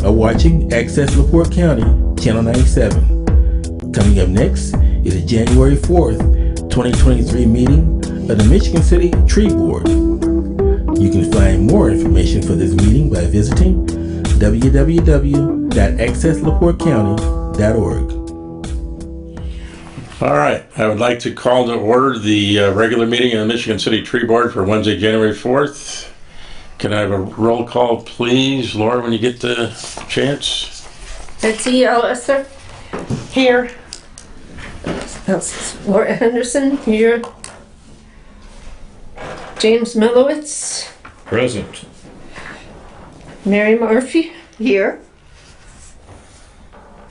are watching Access LaPorte County, Channel 97. Coming up next is the January 4th, 2023 meeting of the Michigan City Tree Board. You can find more information for this meeting by visiting www.accesslaportecounty.org. All right, I would like to call to order the regular meeting of the Michigan City Tree Board for Wednesday, January 4th. Can I have a roll call, please? Laura, when you get the chance. Betsy Ellisser. Here. Laura Henderson here. James Millowitz. Present. Mary Murphy. Here.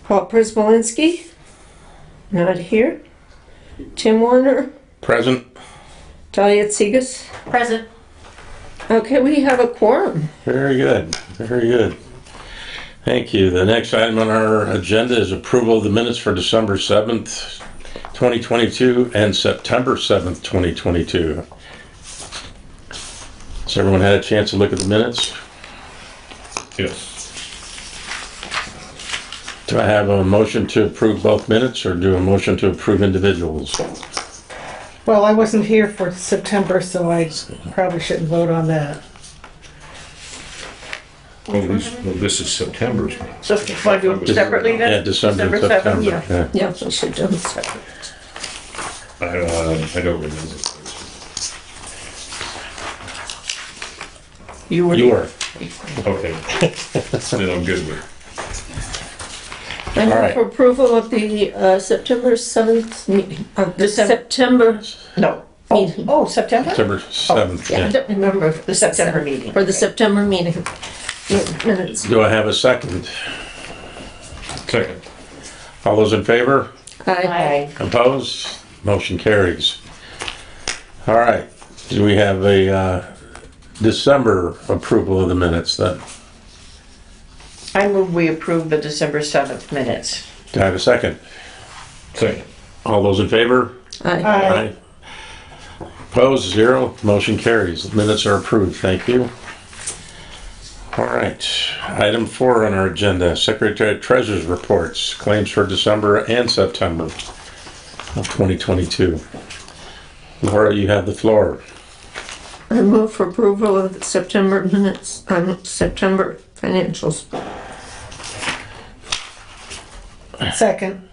Paul Przwolinski. Not here. Tim Warner. Present. Talia Tsigas. Present. Okay, we have a quorum. Very good, very good. Thank you. The next item on our agenda is approval of the minutes for December 7th, 2022 and September 7th, 2022. Has everyone had a chance to look at the minutes? Yes. Do I have a motion to approve both minutes or do a motion to approve individuals? Well, I wasn't here for September, so I probably shouldn't vote on that. Well, this is September's. So if you want to do them separately then? Yeah, December and December September. 7th, Yeah. Yeah, we should do them separate. I don't remember. You were. You were. Okay. Then I'm good with it. I All move right. for approval of the September 7th meeting. Of the December- September No. meeting. Oh, September? September 7th. Yeah, I Yeah. don't remember. The September meeting. For the September meeting. Minutes. Do I have a second? Second. All those in favor? Aye. Opposed? Motion carries. All right. Do we have a December approval of the minutes then? I move we approve the December 7th minutes. Do I have a second? Second. All those in favor? Aye. Opposed? 0. Motion carries. The minutes are approved. Thank you. All right. Item 4 on our agenda, Secretary Treasurer's reports, claims for December and September of 2022. Laura, you have the floor. I move for approval of the September minutes, September financials. Second.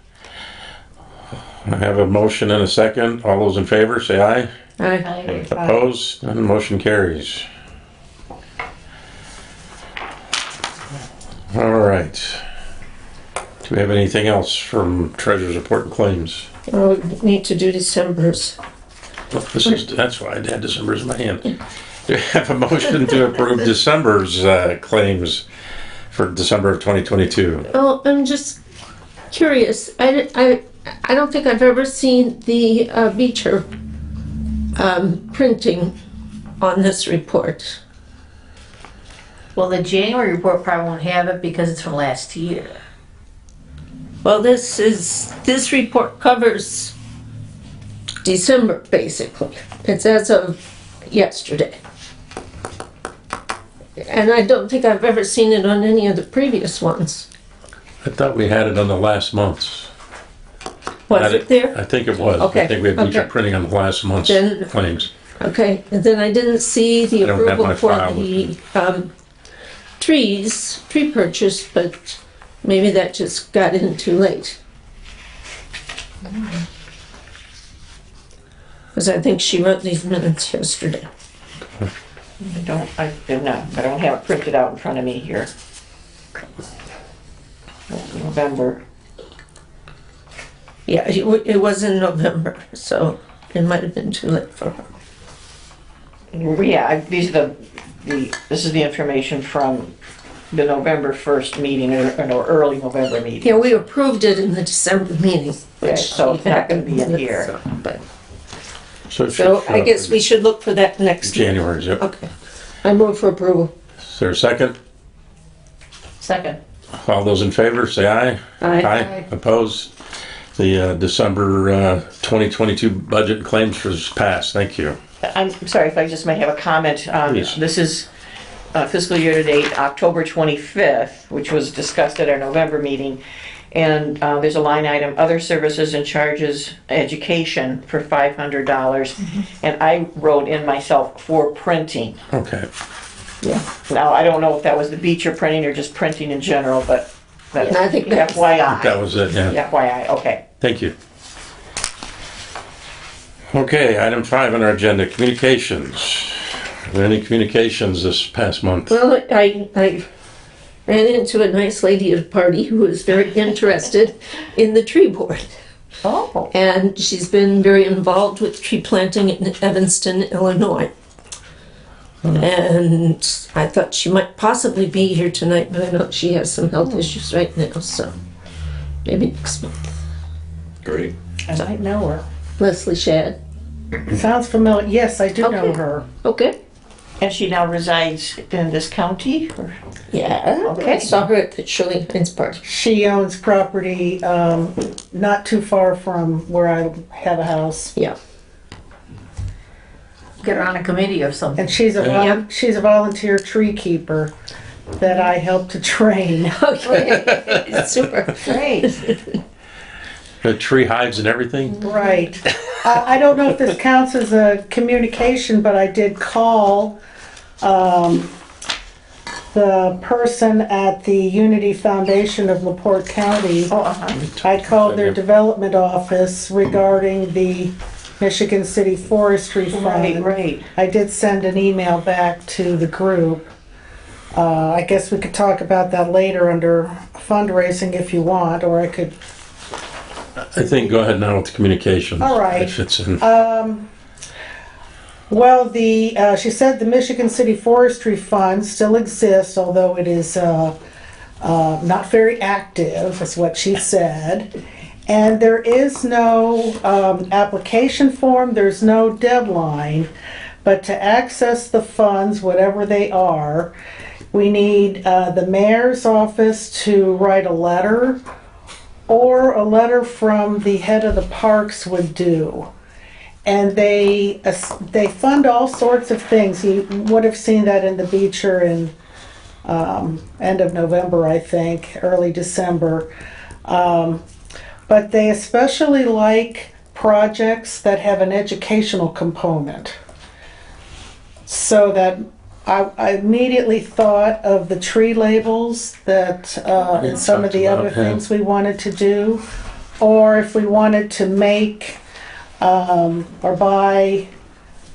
I have a motion and a second. All those in favor, say aye. Aye. Opposed? None. Motion carries. All right. Do we have anything else from Treasurer's report and claims? Oh, we need to do December's. That's why I had December's in my hand. Do we have a motion to approve December's claims for December of 2022? Oh, I'm just curious. I don't think I've ever seen the Beecher printing on this report. Well, the January report probably won't have it because it's from last year. Well, this report covers December, basically. It's as of yesterday. And I don't think I've ever seen it on any of the previous ones. I thought we had it on the last month's. Was it there? I think it was. Okay, I think we had Beecher okay. printing on the last month's Then- claims. Okay, and then I didn't see the I don't have approval my for file the tree purchase, but maybe that just got in too late. Because I think she wrote these minutes yesterday. I don't have it printed out in front of me here. November. Yeah, it was in November, so it might have been too late for her. Yeah, this is the information from the November 1st meeting, or early November meeting. Yeah, we approved it in the December meeting. Okay, which so it's she not had gonna be in minutes, here. so, but- So it should So show I up guess in we should look for that next. January's, yep. Okay. I move for approval. Is there a second? Second. All those in favor, say aye. Aye. Opposed? The December 2022 budget claims was passed. Thank you. I'm sorry if I just may have a comment. Please. This is fiscal year to date, October 25th, which was discussed at our November meeting. And there's a line item, other services and charges, education, for $500. And I wrote in myself for printing. Okay. Now, I don't know if that was the Beecher printing or just printing in general, but that's I think that's- FYI. That was it, yeah. FYI, okay. Thank you. Okay, item 5 on our agenda, communications. Are there any communications this past month? Well, I ran into a nice lady at a party who was very interested in the tree board. Oh. And she's been very involved with tree planting in Evanston, Illinois. And I thought she might possibly be here tonight, but I know she has some health issues right now, so maybe next month. Great. I might know her. Leslie Shad. Sounds familiar. Yes, I do know Okay. her. Okay. And she now resides in this county? Or? Yeah. Okay. I saw her at the Shirley Hines party. She owns property not too far from where I have a house. Yeah. Get her on a committee or something. And she's a she's a volunteer tree keeper that I help to train. Okay. Super. Great. The tree hives and everything? Right. I don't know if this counts as a communication, but I did call the person at the Unity Foundation of LaPorte County. Oh, uh-huh. I called their development office regarding the Michigan City Forestry Fund. Right. I did send an email back to the group. I guess we could talk about that later under fundraising if you want, or I could. I think go ahead now with the communications. All right. It fits in. Well, she said the Michigan City Forestry Fund still exists, although it is not very active, is what she said. And there is no application form, there's no deadline, but to access the funds, whatever they are, we need the mayor's office to write a letter, or a letter from the head of the parks would do. And they fund all sorts of things. You would have seen that in the Beecher in end of November, I think, early December. But they especially like projects that have an educational component. So that I immediately thought of the tree labels that and some of the talked other about, yeah. things we wanted to do. Or if we wanted to make or buy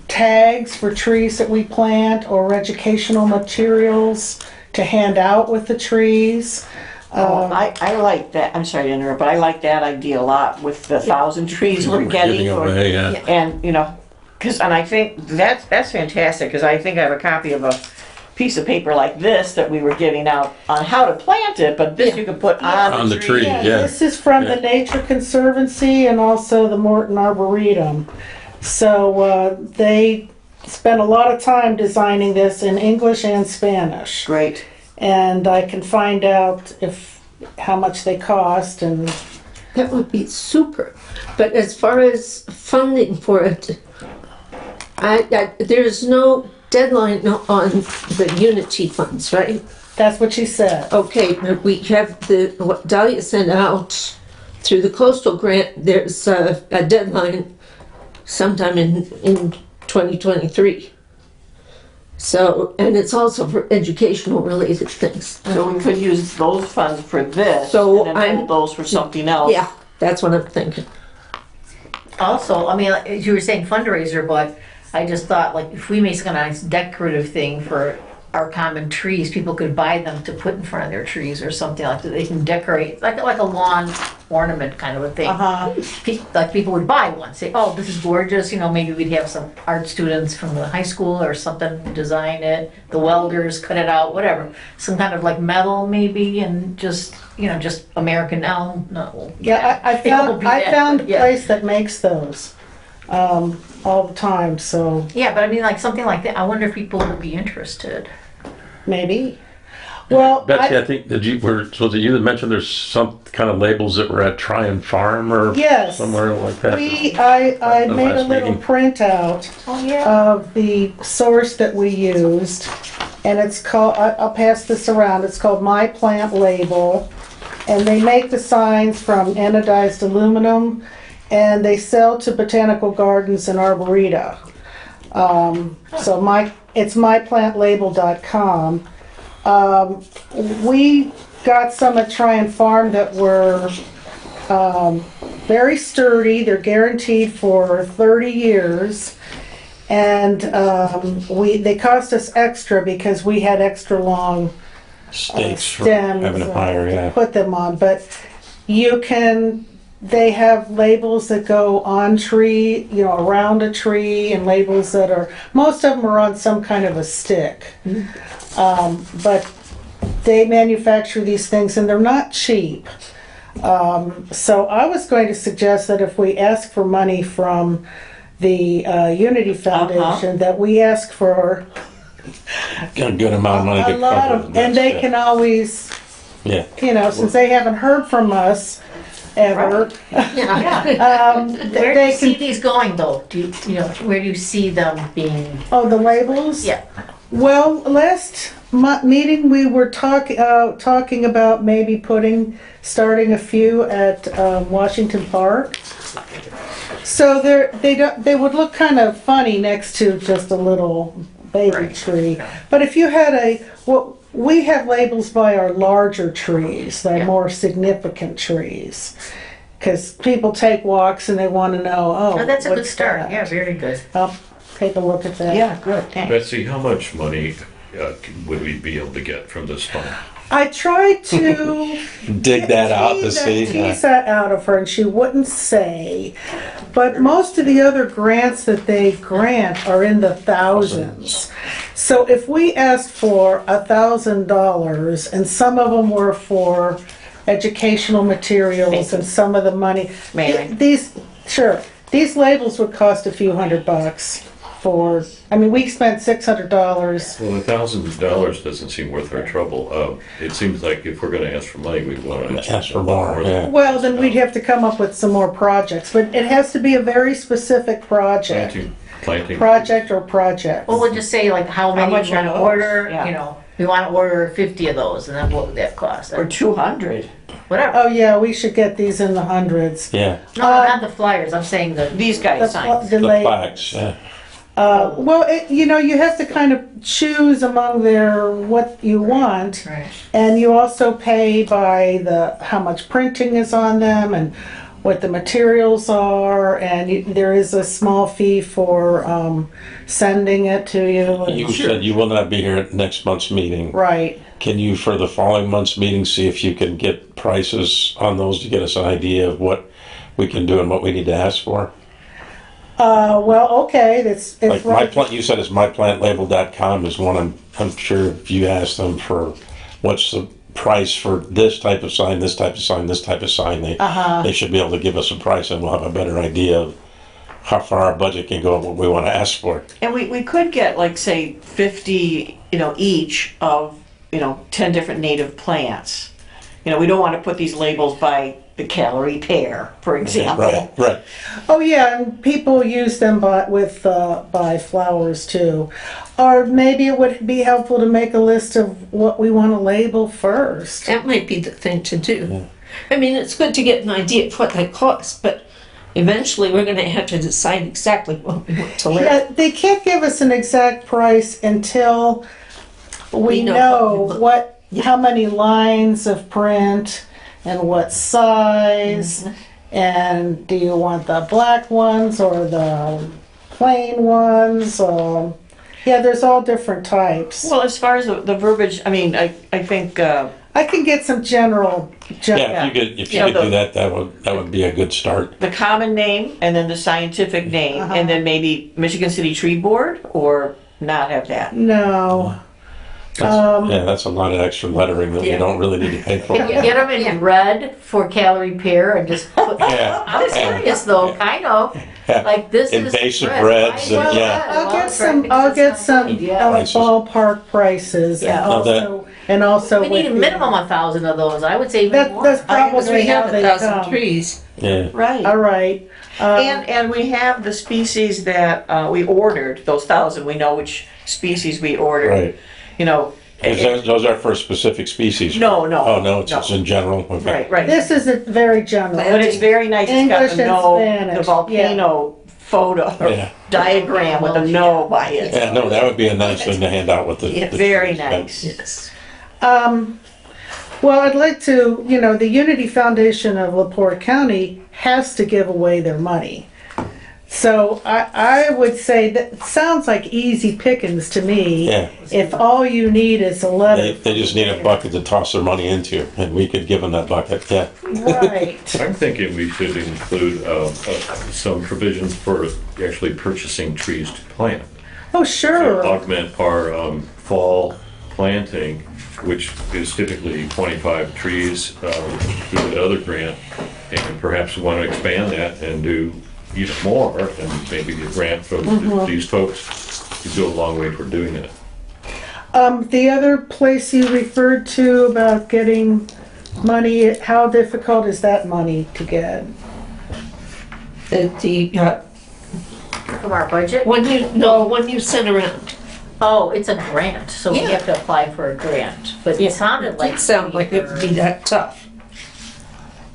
tags for trees that we plant or educational materials to hand out with the trees. I like that. I'm sorry to interrupt, but I like that idea a lot with the 1,000 trees we're getting. Giving away, yeah. And, and I think that's fantastic, because I think I have a copy of a piece of paper like this that we were giving out on how to plant it, but this you can put on the tree. Yeah. This is from Yeah. the Nature Conservancy and also the Morton Arboretum. So they spent a lot of time designing this in English and Spanish. Great. And I can find out how much they cost and That would be super. But as far as funding for it, there's no deadline on the Unity funds, right? that's what she said. Okay, but we have what Dahlia sent out through the coastal grant. There's a deadline sometime in 2023. So, and it's also for educational related things. So we could use those funds for this, So and then hold those for something else. Yeah, that's what I'm thinking. Also, I mean, like, you were saying fundraiser, but I just thought, like, if we make some nice decorative thing for our common trees, people could buy them to put in front of their trees or something like that. They can decorate, like a lawn ornament kind of a thing. Like people would buy one, say, oh, this is gorgeous, maybe we'd have some art students from the high school or something design it, the welders cut it out, whatever. Some kind of like metal maybe, and just American elm, no. Yeah, I It'll be found that, a yeah. place that makes those all the time, so Yeah, but I mean, like something like that, I wonder if people would be interested. maybe. Well, Betsy, I think was it you that mentioned there's some kind of labels that were at Tryon Farm or Yes. somewhere like that? I The made a last little meeting. printout Oh, yeah. of the source that we used. and it's called, I'll pass this around, it's called My Plant Label. And they make the signs from anodized aluminum, and they sell to botanical gardens and arboreta. So it's myplantlabel.com. We got some at Try and Farm that were very sturdy. They're guaranteed for 30 years. And they cost us extra because we had extra long Stakes for stems having a fire, to yeah. put them on. But they have labels that go on tree, around a tree, and labels that most of them are on some kind of a stick. But they manufacture these things and they're not cheap. So I was going to suggest that if we ask for money from the Unity Foundation, that we ask for Got a good amount of money a to lot cover. of, and they can always, Yeah. since they haven't heard from us ever, Yeah. Where do they you see can, these going though? Where do you see them being? oh, the labels? Yeah. Well, last meeting, we were talking about maybe starting a few at Washington Park. So they would look kind of funny next to just a little baby tree. But if you had we have labels by our larger trees, the more significant trees. Because people take walks and they want to know, Oh, that's a good what's start. that? Yeah, very good. I'll take a look at that. Yeah, good, thanks. Betsy, how much money would we be able to get from this fund? I tried to Dig that out to see. tease that out of her, and she wouldn't say. But most of the other grants that they grant are in the thousands. So if we asked for $1,000, and some of them were for educational materials, and some of the money, Mary. these labels would cost a few $100 we spent $600. Well, $1,000 doesn't seem worth our trouble. It seems like if we're gonna ask for money, we want to Ask for more, yeah. Well, then we'd have to come up with some more projects, but it has to be a very specific project. Planting. Project or projects. Well, we'll just say like how many much we want are to those? order, Yeah. we want to order 50 of those, and then what would that cost? Or 200. Whatever. Oh, yeah, we should get these in the hundreds. Yeah. No, not the flyers, I'm saying These The guys sign. The delay. plaques, yeah. You have to kind of choose among what you want. Right. And you also pay by how much printing is on them and what the materials are, and there is a small fee for sending it to you. You said you will not be here at next month's meeting. Right. Can you, for the following month's meeting, see if you can get prices on those to get us an idea of what we can do and what we need to ask for? Okay, it's Like right. you said it's myplantlabel.com is one. I'm sure if you ask them for what's the price for this type of sign, this type of sign, this type of sign, they should be able to give us a price, and we'll have a better idea of how far our budget can go and what we want to ask for. And we could get like, say, 50, each of, 10 different native plants. We don't want to put these labels by the calorie pear, for example. Right. Oh yeah, and people use them by flowers too. Or maybe it would be helpful to make a list of what we want to label first. That might be the thing to do. I mean, it's good to get an idea of what they cost, but eventually we're going to have to decide exactly what we want to label. Yeah, they can't give us an exact price until we know how many lines of print and what size, and do you want the black ones or the plain ones? There's all different types. Well, as far as the verbiage, I think I can get some general. Yeah, if you could do that, that would be a good start. the common name and then the scientific name, and then maybe Michigan City Tree Board, or not have that. No. That's a lot of extra lettering that we don't really need to pay for. Can you get them in red for calorie pear and just put, Yeah. I'm serious though, kind of, like this is Invasive red. reds Why and- is it yeah. red? I'll Well, get it's some. right, I'll because get it's some not- yeah. Prices. ballpark prices, Yeah. and also We need a with- minimum 1,000 of those, I would say even That's more. that's Because probably we how have they 1,000 come. trees. Yeah. Right. All right. And we have the species that we ordered, those 1,000, we know which species we ordered. Right. you know. Those are for specific species? No, no. Oh, no, it's no. just in general? Okay. Right, right. This isn't very general. But it's very nice, it's got English the and no, Spanish, the volcano photo, or Yeah. diagram with a no by it. Yeah, no, that would be a nice thing to hand out with the. Yeah, the very trees. nice. Yes. Well, I'd like to, the Unity Foundation of LaPorte County has to give away their money. So I would say that sounds like easy pickings to me. Yeah. If all you need is a letter. They just need a bucket to toss their money into, and we could give them that bucket, yeah. Right. I'm thinking we should include some provisions for actually purchasing trees to plant. Oh, To sure. augment our fall planting, which is typically 25 trees through the other grant, and perhaps we want to expand that and do even more, and maybe the grant from these folks could go a long way toward doing that. The other place you referred to about getting money, how difficult is that money to get? From our budget? When you sent around, Oh, it's a grant, so we Yeah. have to apply for a grant, but it sounded like. it sounded like it would be that tough.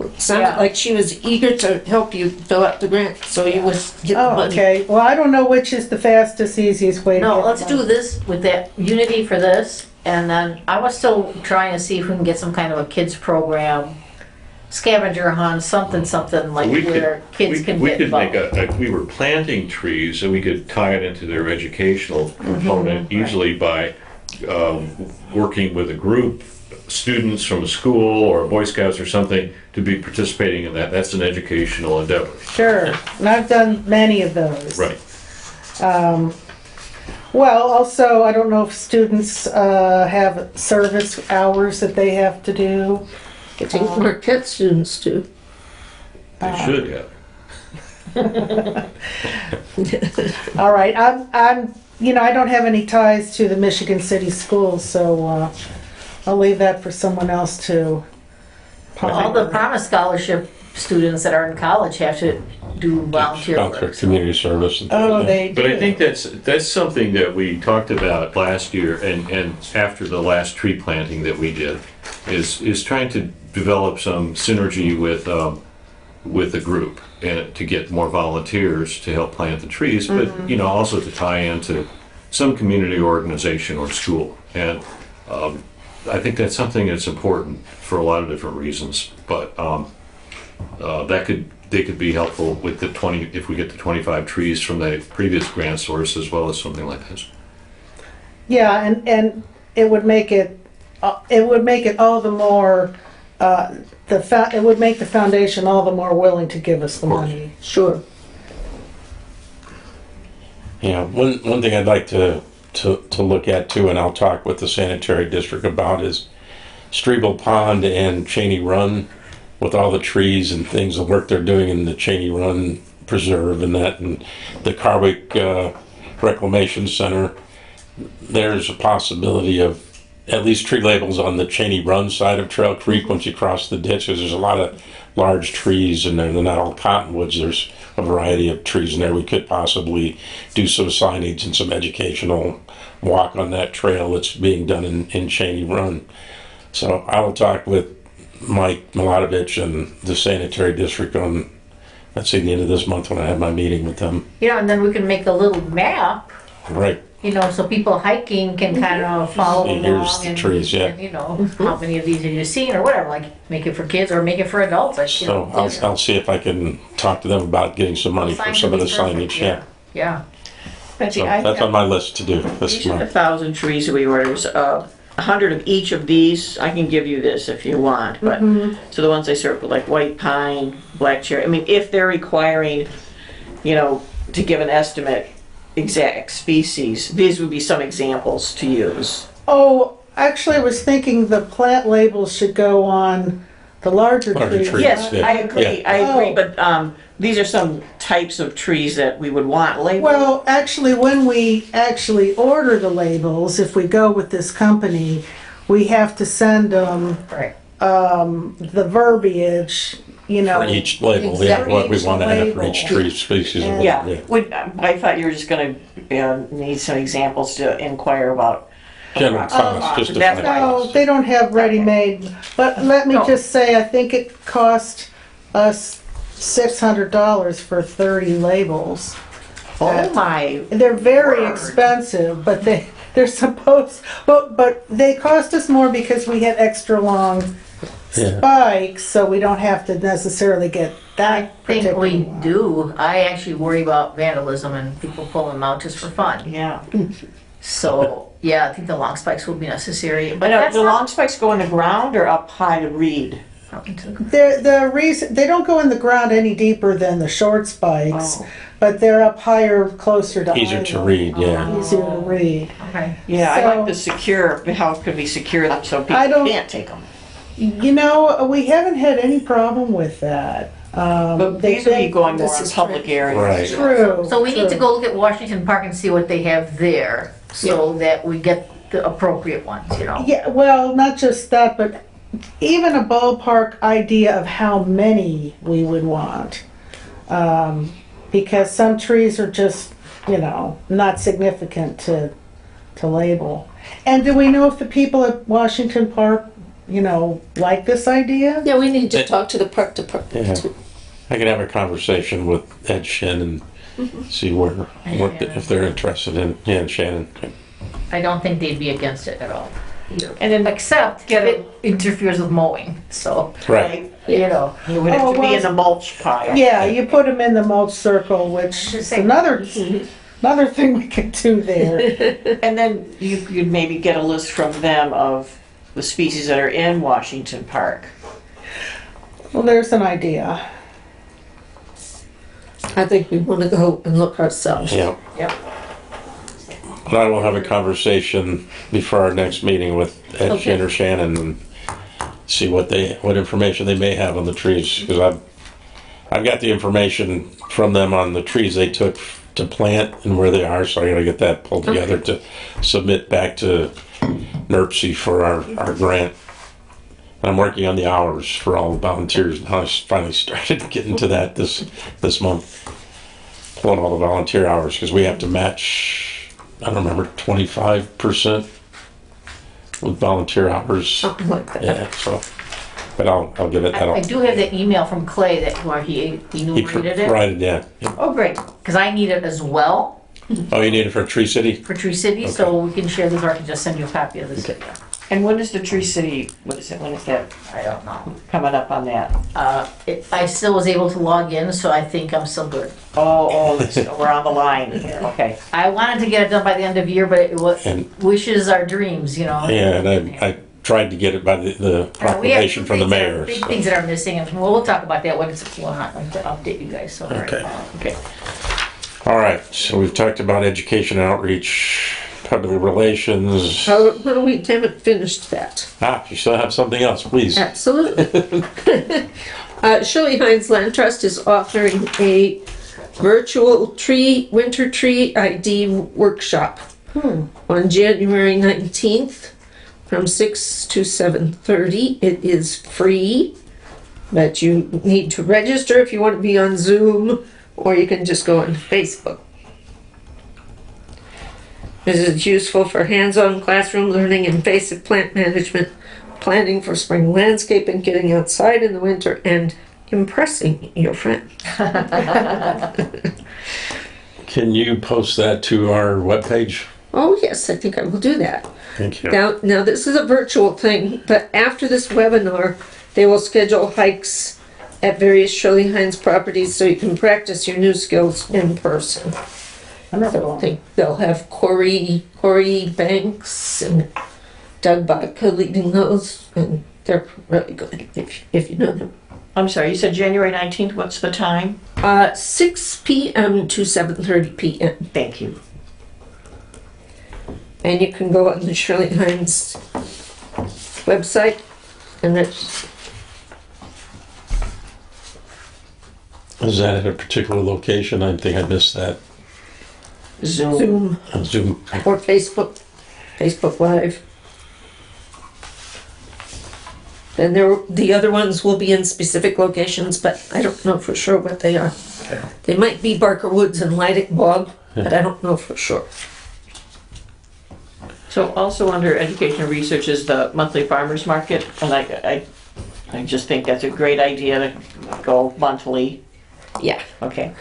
It sounded Yeah. like she was eager to help you fill out the grant, so you would get the Oh, money. okay. Well, I don't know which is the fastest, easiest way to No, get let's money. do this with that Unity for this, and then I was still trying to see if we can get some kind of a kids program, scavenger hunt, something like where kids can we get could make involved. we were planting trees, and we could tie it into their educational component easily by working with a group, students from a school or Boy Scouts or something, to be participating in that. That's an educational endeavor. Sure. And I've done many of those. Right. Well, also, I don't know if students have service hours that they have to do. I think Marquette students do. They should have. All right, I'm, I don't have any ties to the Michigan City Schools, so I'll leave that for someone else to. All the Promise Scholarship students that are in college have to do volunteer Volunteer work. community service. And Oh, things, they But I do. think that's something that we talked about last year and after the last tree planting that we did, is trying to develop some synergy with the group and to get more volunteers to help plant the trees, but also to tie into some community organization or school. And I think that's something that's important for a lot of different reasons, but they could be helpful with the 20, if we get the 25 trees from the previous grant source as well as something like this. Yeah, and it would make it all the more, it would make the foundation all the more willing to give us the money. Sure. Yeah, one thing I'd like to look at too, and I'll talk with the sanitary district about, is Strebel Pond and Cheney Run, with all the trees and things, the work they're doing in the Cheney Run Preserve and that, and the Carwick Reclamation Center. There's a possibility of at least tree labels on the Cheney Run side of Trail Creek once you cross the ditch, 'cause there's a lot of large trees in there. They're not all cottonwoods. There's a variety of trees in there. We could possibly do some signage and some educational walk on that trail that's being done in Cheney Run. So I will talk with Mike Miladovich and the sanitary district on, let's say, the end of this month when I have my meeting with them. And then we can make a little map, Right. so people hiking can kind of follow See, along. here's the and- trees, yeah. and, how many of these have you seen or whatever, like make it for kids or make it for adults. Like, So I'll see if I can talk to them about getting some money for some of the signage, yeah. Yeah. Betsy, So I that's on have, my list to do this these are the month. 1,000 trees that we ordered. 100 of each of these, I can give you this if you want, but, so the ones I circled, like white pine, black cherry, I mean, if they're requiring, to give an estimate, exact species, these would be some examples to use. Oh, actually, I was thinking the plant labels should go on the larger Larger trees. trees. Yes, Yeah. I agree, Yeah. I agree, Oh. but, these are some types of trees that we would want labeled. Well, actually, when we actually order the labels, if we go with this company, we have to send them Right. the verbiage, For each label, yeah, what we Each want to have for each label. tree species. and Yeah, what- I thought you were just gonna need some examples to inquire about General cost, just a That's flat No, cost. they don't have ready-made, but let me No. just say, I think it cost us $600 for 30 labels. Oh my, They're very Word. expensive, but they're supposed, but they cost us more because we had extra long Yeah. spikes, so we don't have to necessarily get I that think particular. we do. I actually worry about vandalism and people pulling them out just for fun. yeah. So, yeah, I think the long spikes will be necessary. But But that's the not long spikes go in the ground or up high to read? out into the- The reason, they don't go in the ground any deeper than the short spikes, Oh. but they're up higher, closer to Easier to eye read, yeah. level, easier to read. Okay. Yeah, I So- like the secure, how could we secure them so I people don't- can't take them? You know, we haven't had any problem with that. But They these would be think- going more this in is public areas. Right. True. So we need to true. go look at Washington Park and see what they have there, so that we get the appropriate ones, you know? Yeah, well, not just that, but even a ballpark idea of how many we would want. Because some trees are just, not significant to label. And do we know if the people at Washington Park, like this idea? Yeah, we need to talk to the park department Yeah. too. I could have a conversation with Ed Shin and see if they're interested in, yeah, and Shannon. I don't think they'd be against it at all. And then Except if it interferes with mowing, so, Right. you know. it would have Oh, to be well, in the mulch pile. Yeah, you put them in the mulch circle, which Just is saying. another thing we could do there. And then you could maybe get a list from them of the species that are in Washington Park. Well, there's an idea. I think we want to go and look ourselves. Yeah. Yep. And I will have a conversation before our next meeting with Ed Shin or Shannon and see what information they may have on the trees, because I've got the information from them on the trees they took to plant and where they are, so I gotta get that pulled together to submit back to NERC for our grant. I'm working on the hours for all the volunteers now. I finally started getting to that this month, pulling all the volunteer hours, because we have to match, I don't remember, 25% with volunteer hours. Something like that. Yeah, so, but I'll give it that. I do have that email from Clay where he He enumerated it. provided, yeah. Oh, great, because I need it as well Oh, you need it for Tree City? for Tree City, so we can share this, or I can just send you a copy of this. And when is the Tree City, when is that I don't know. coming up on that? I still was able to log in, so I think I'm still good. We're on the line. Okay. I wanted to get it done by the end of year, but it was, And- wishes are dreams, you know? Yeah, and I tried to get it by the We have proclamation from the things that are- mayor. Big so. things that are missing, and we'll talk about that when it's, well, not, to update you guys, so. Okay. Okay. All right, so we've talked about education uh, public relations. Oh, no, we haven't finished that. You still have something else, please. Absolutely. Shirley Hines Land Trust is offering a virtual winter tree ID workshop on January 19th from 6 to 7:30. It is free, but you need to register if you want to be on Zoom, or you can just go on Facebook. This is useful for hands-on classroom learning and basic plant management, planning for spring landscaping, getting outside in the winter, and impressing your friends. Can you post that to our webpage? Oh yes, I think I will do that. Thank you. Now this is a virtual thing, but after this webinar, they will schedule hikes at various Shirley Hines properties so you can practice your new skills in person. So I think they'll have Corey Banks and Doug Vodka leading those, and they're really good if you know them. I'm sorry, you said January 19th, what's the time? 6 p.m. to 7:30 p.m. Thank you. And you can go on the Shirley Hines website and register. Is that at a particular location? I think I missed that. Zoom Zoom. or Facebook Live. Then the other ones will be in specific locations, but I don't know for sure what they are. They might be Barker Woods and Leidick Bog, but I don't know for sure. So also under education and research is the monthly farmers market, and I just think that's a great idea to go monthly. Yeah. Okay.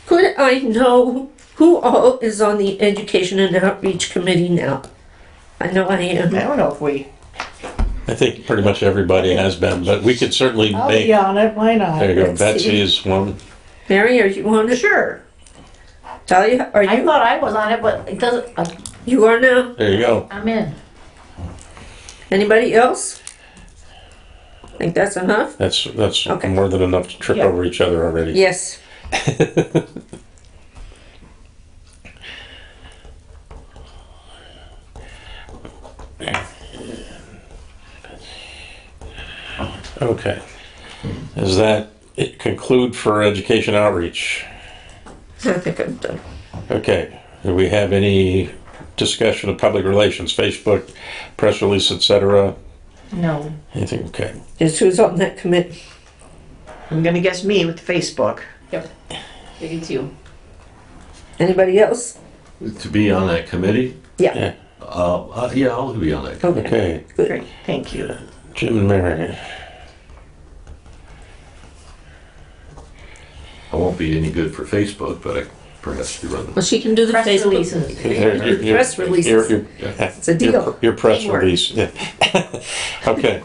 Could I know who all is on the Education and Outreach Committee now? I know I I am. don't know if we, I think pretty much everybody has been, but we could certainly I'll make, be on it, why not? there you go, Let's see. Betsy is one. Mary, are you on it? sure. Talia, are I you? thought I was on it, but it doesn't, You are now? There you go. I'm in. Anybody else? Think that's enough? That's Okay. more than enough to trip Yeah. over each other already. Yes. Okay. Does that conclude for education outreach? I think I'm done. Okay. Do we have any discussion of public relations, Facebook, press release, etc.? No. Anything? Okay. Is who's on that committee? I'm gonna guess me with Facebook. Yep. Me too. Anybody else? To be on that committee? Yeah. Yeah. Yeah, I'll be on that. Okay. Okay. Good. Great, thank you. Jim and Mary. I won't be any good for Facebook, but I perhaps be running. Well, she can do the Press Facebook. releases. Press releases. It's a deal. Your press Teamwork. release. Yeah. Okay.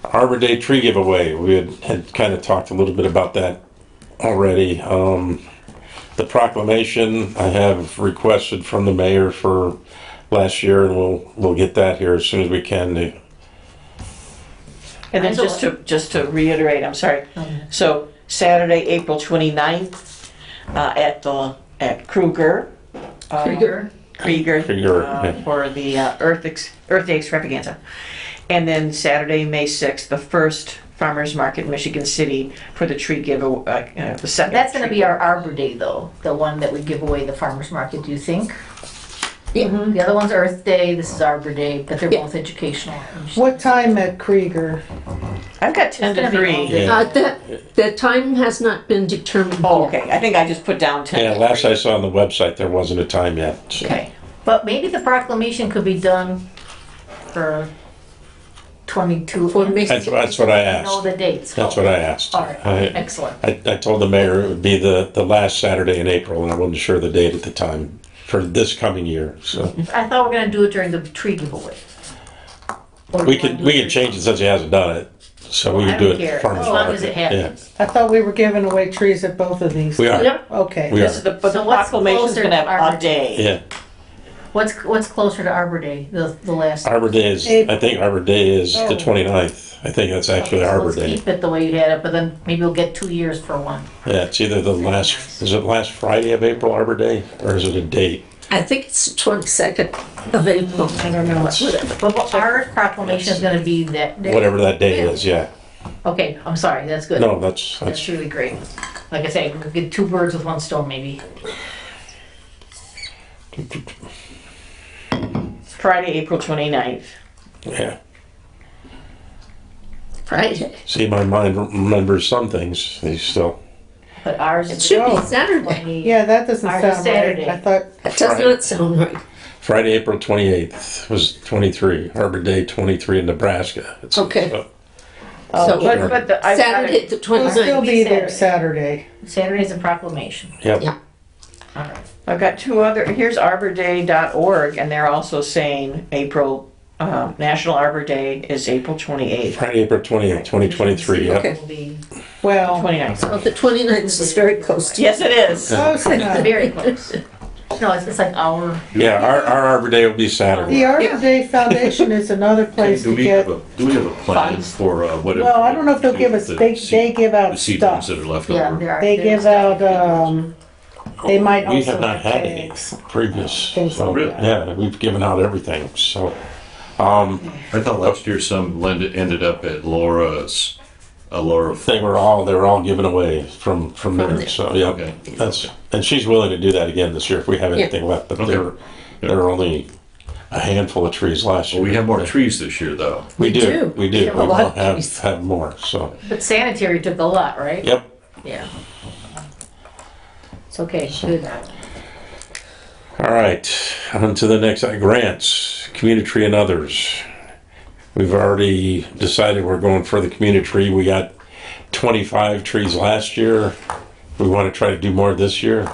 Arbor Day tree giveaway. We had kind of talked a little bit about that already. The proclamation I have requested from the mayor for last year, and we'll get that here as soon as we can. And then just to reiterate, I'm sorry. So Saturday, April 29th, at Kruger. Krieger. Krieger, Krieger, yeah. for the Earth Day extravaganza. And then Saturday, May 6th, the first farmers market in Michigan City for the tree giveaway, the second. That's gonna tree be our Arbor Day though, the one that we give away the farmer's market, do you think? Yeah. The other one's Earth Day, this is Arbor Day, but they're Yeah. both educational. What time at Krieger? I've got 10 to It's gonna be 3. all day. Yeah. That time has not been determined Oh, yet. okay. I think I just put down 10 Yeah, to last 3. I saw on the website, there wasn't a time yet. So. Okay. But maybe the proclamation could be done for 22. For Michigan. That's what I Know asked. the dates. That's what I asked. All right, I, excellent. I told the mayor it would be the last Saturday in April, and I wasn't sure the date at the time for this coming year. So I thought we were gonna do it during the tree giveaway. Or we you wanna could do it change it since he hasn't done it. So we I could do don't it care, farmers as long as market. it happens. I thought we were giving away trees at both of these. We are. Yep. Okay. We This is are. but So the what's proclamation's closer gonna to have Arbor a day. Yeah. What's closer to Arbor Day, the last? Arbor Day is. I think Arbor Day is the 29th. I think that's actually So Arbor let's Day. keep it the way you had it, but then maybe we'll get 2 years for one. Yeah, it's either the last. Is it last Friday of April, Arbor Day, or is it a date? I think it's the 22nd of April. I don't know. But our proclamation is gonna be that day. Whatever that day is. Yeah. Okay, I'm sorry, that's good. No, that's That's really great. Like I say, we could get 2 birds with 1 stone maybe. Friday, April 29th. yeah. Friday. See, my mind remembers some things. They still. But ours It is should be Oh. Saturday. Yeah, that doesn't Ours sound is right. Saturday. I thought, That does not sound right. Friday, April 28th was 23. Arbor Day 23 in Nebraska. It's, Okay. so- So But the, Saturday the we'll 29th. still be there Saturday. Saturday. Saturday's a proclamation. yep. Yeah. All right. I've got 2 other, here's arborday.org, and they're also saying National Arbor Day is April 28th. Friday, April 28th, 2023. Yep. Okay. Will be Well, 29th. So the 29th is very close to Yes, it is. close enough. very close. No, it's like our. Yeah, our Arbor Day will be The Saturday. Arbor Day Foundation is another place Do to we get, have a plan for what? well, I don't know if they'll give us, they give out The seedlings stuff. that are left Yeah, over. there are. They give out, they might We also have not have had any tags. previous. Things So, like Really? that. yeah, we've given out everything. So, I thought last year some ended up at Laura's, Laura. they were all given away from there. there. So yeah, Okay. and she's willing to do that again this year if we have Yeah. anything left. But Okay. there were only a handful of trees last year. Well, we have more trees this year though. We We do. do. We do. We have a lot of will trees. have more. So But sanitary took a lot, right? yep. Yeah. It's okay, good. All right, on to the next, grants, community tree and others. We've already decided we're going for the community tree. We got 25 trees last year. We want to try to do more this year.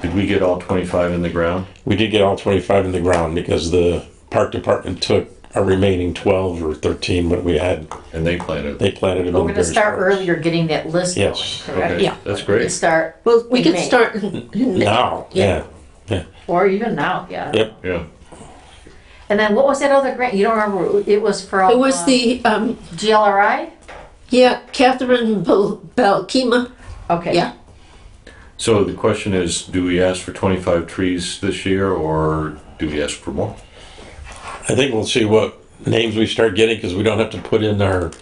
Did we get all 25 in the ground? We did get all 25 in the ground because the park department took our remaining 12 or 13 what we had. And they planted. They planted them We're in gonna various start parks. earlier getting that list going, Yes. correct? Okay, Yeah. that's We great. start, Well, we in could May. start in May. Now, yeah. or even now, yeah. Yep. Yeah. And then what was that other grant? You don't remember? It was from It was the, GLRI? yeah, Catherine Balkema. Okay. Yeah. So the question is, do we ask for 25 trees this year or do we ask for more? I think we'll see what names we start getting because we don't have to put in our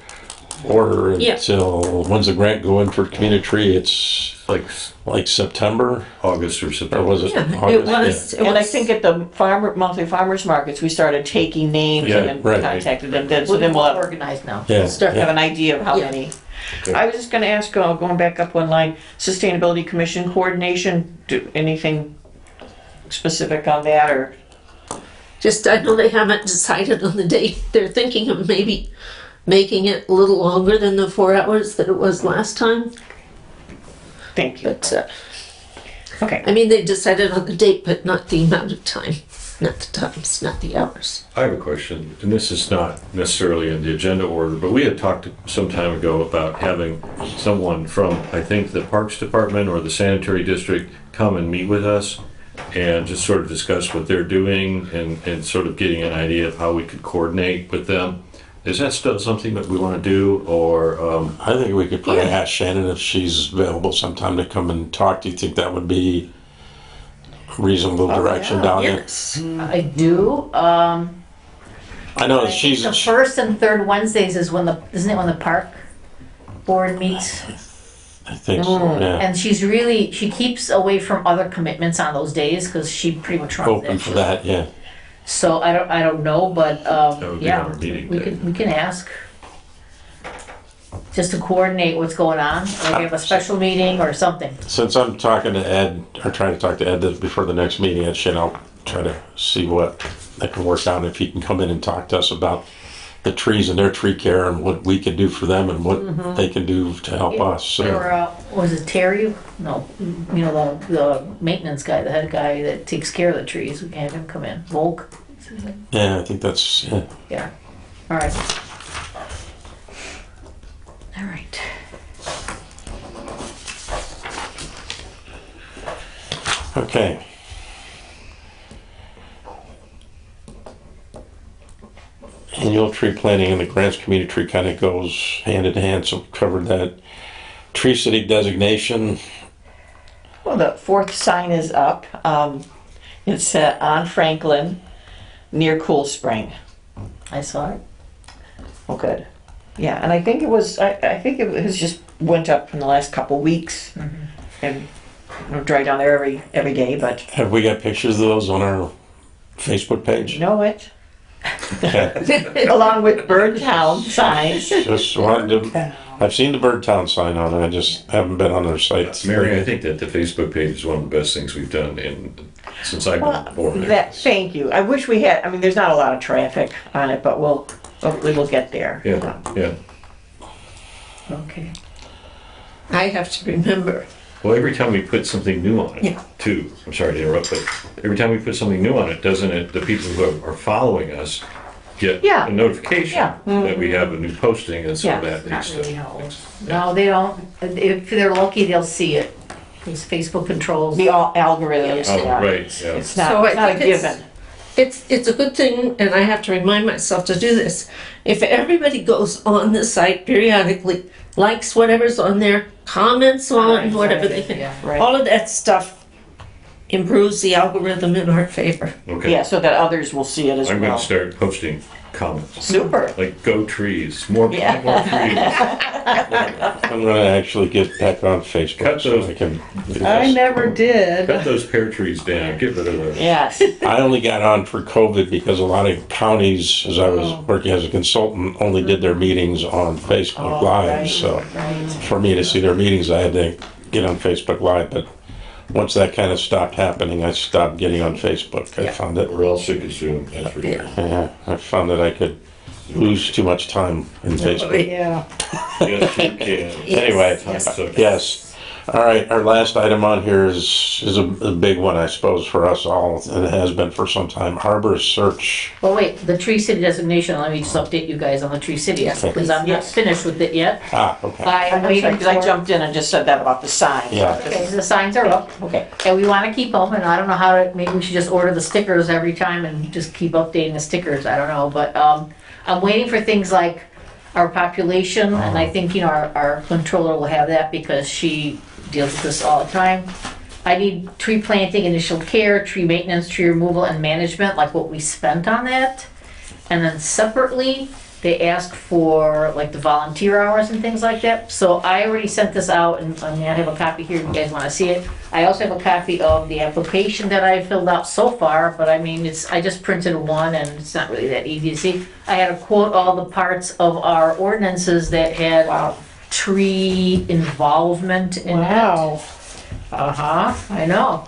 order Yeah. until, when's the grant go in for community tree? It's Like like September, August or or September? was it Yeah, it August? was. It And I was- think at the monthly farmers markets, we started taking names Yeah, and then right. contacted them. Then, so We're then we'll have, organized now. Yeah, Start have yeah. an idea of how Yeah. many. Okay. I was just gonna ask, going back up one line, Sustainability Commission coordination, do anything specific on that or? Just, I know they haven't decided on the date. They're thinking of maybe making it a little longer than the 4 hours that it was last time. Thank you. But, Okay. I mean, they decided on the date, but not the amount of time. Not the times, not the hours. I have a question, and this is not necessarily in the agenda order, but we had talked some time ago about having someone from, I think, the Parks Department or the Sanitary District come and meet with us and just sort of discuss what they're doing and sort of getting an idea of how we could coordinate with them. Is that still something that we want to do, or, I think we could probably Yeah. ask Shannon if she's available sometime to come and talk. Do you think that would be a reasonable direction down there? Yes. I do. I know I think she's, the first and third Wednesdays is when isn't it when the park board meets? I think so, yeah. And she keeps away from other commitments on those days because she pretty much runs Open for that, yeah. So I don't know, but would be yeah, our meeting we day. can ask. Just to coordinate what's going on, or we have a special meeting or something. Since I'm talking to Ed, or trying to talk to Ed before the next meeting, I'll try to see what that can work out, if he can come in and talk to us about the trees and their tree care and what we can do for them and what they can do to help us. So, Or was it Terry? No, you know the maintenance guy, the head guy that takes care of the trees. We can have him come in. Volk. yeah, I think that's, yeah. Yeah. All right. All right. Okay. Annual tree planting and the grants community tree kind of goes hand in hand, so we covered that. Tree city designation, Well, the fourth sign is up. It's on Franklin, near Cool Spring. I saw it. Oh, good. Yeah, and I think it was. I think it has just went up in the last couple weeks, and I drive down there every day. But have we got pictures of those on our Facebook page? you know it, Okay. along with Birdtown signs. Just wanted to, I've seen the Birdtown sign on it, I just haven't been on their site. Mary, I think that the Facebook page is one of the best things we've done since I've been on board. Thank you. I wish we had. I mean, there's not a lot of traffic on it, but hopefully we'll get there. Yeah, yeah. Okay. I have to remember. Well, every time we put something new on it, Yeah. too, I'm sorry to interrupt, but every time we put something new on it, doesn't it, the people who are following us get Yeah. a notification Yeah. that we have a new posting and so Yeah. that Not needs really to. helps. No, they don't. If they're lucky, they'll see it. Because Facebook controls. The algorithms. Oh, yeah. right, yeah. It's not. So I it's not a think it's- given. It's a good thing, and I have to remind myself to do this. If everybody goes on the site periodically, likes whatever's on there, comments on whatever they think, Yeah. Right. all of that stuff improves the algorithm in our favor. Okay. Yeah, so that others will see it as I'm well. gonna start posting comments, Super. like go trees, more trees. I'm gonna actually get back on Facebook Cut so those. I can. I never did. Cut those pear trees down, get rid of those. Yes. I only got on for COVID because a lot of counties, as I was working as a consultant, only did their meetings on Facebook Live. So for me to see their meetings, I had to get on Facebook Live. But once that kind of stopped happening, I stopped getting on Facebook. I found it. We're all sick of Zoom, that's for sure. Yeah, I found that I could lose too much time in Facebook. Yeah. Yes, you can. Anyway, Yes. yes. All right, our last item on here is a big one, I suppose, for us all, and it has been for some time. Arborist search. Well, wait, the Tree City designation, let me just update you guys on the Tree City, because I'm not Yes. finished with it yet. Okay. I'm waiting Because I for, jumped in and just said that about the sign. Yeah. okay, the signs are up, Okay. and we wanna keep them, and I don't know how to, maybe we should just order the stickers every time and just keep updating the stickers, I don't know, but, I'm waiting for things like our population, and I think, you know, our controller will have that because she deals with this all the time. I need tree planting, initial care, tree maintenance, tree removal, and management, like what we spent on that. And then separately, they ask for like the volunteer hours and things like that. So I already sent this out, and I mean, I have a copy here if you guys wanna see it. I also have a copy of the application that I filled out so far, but I mean, I just printed one and it's not really that easy to see. I had to quote all the parts of our ordinances that had Wow. tree involvement in it. Wow. Uh-huh, I know.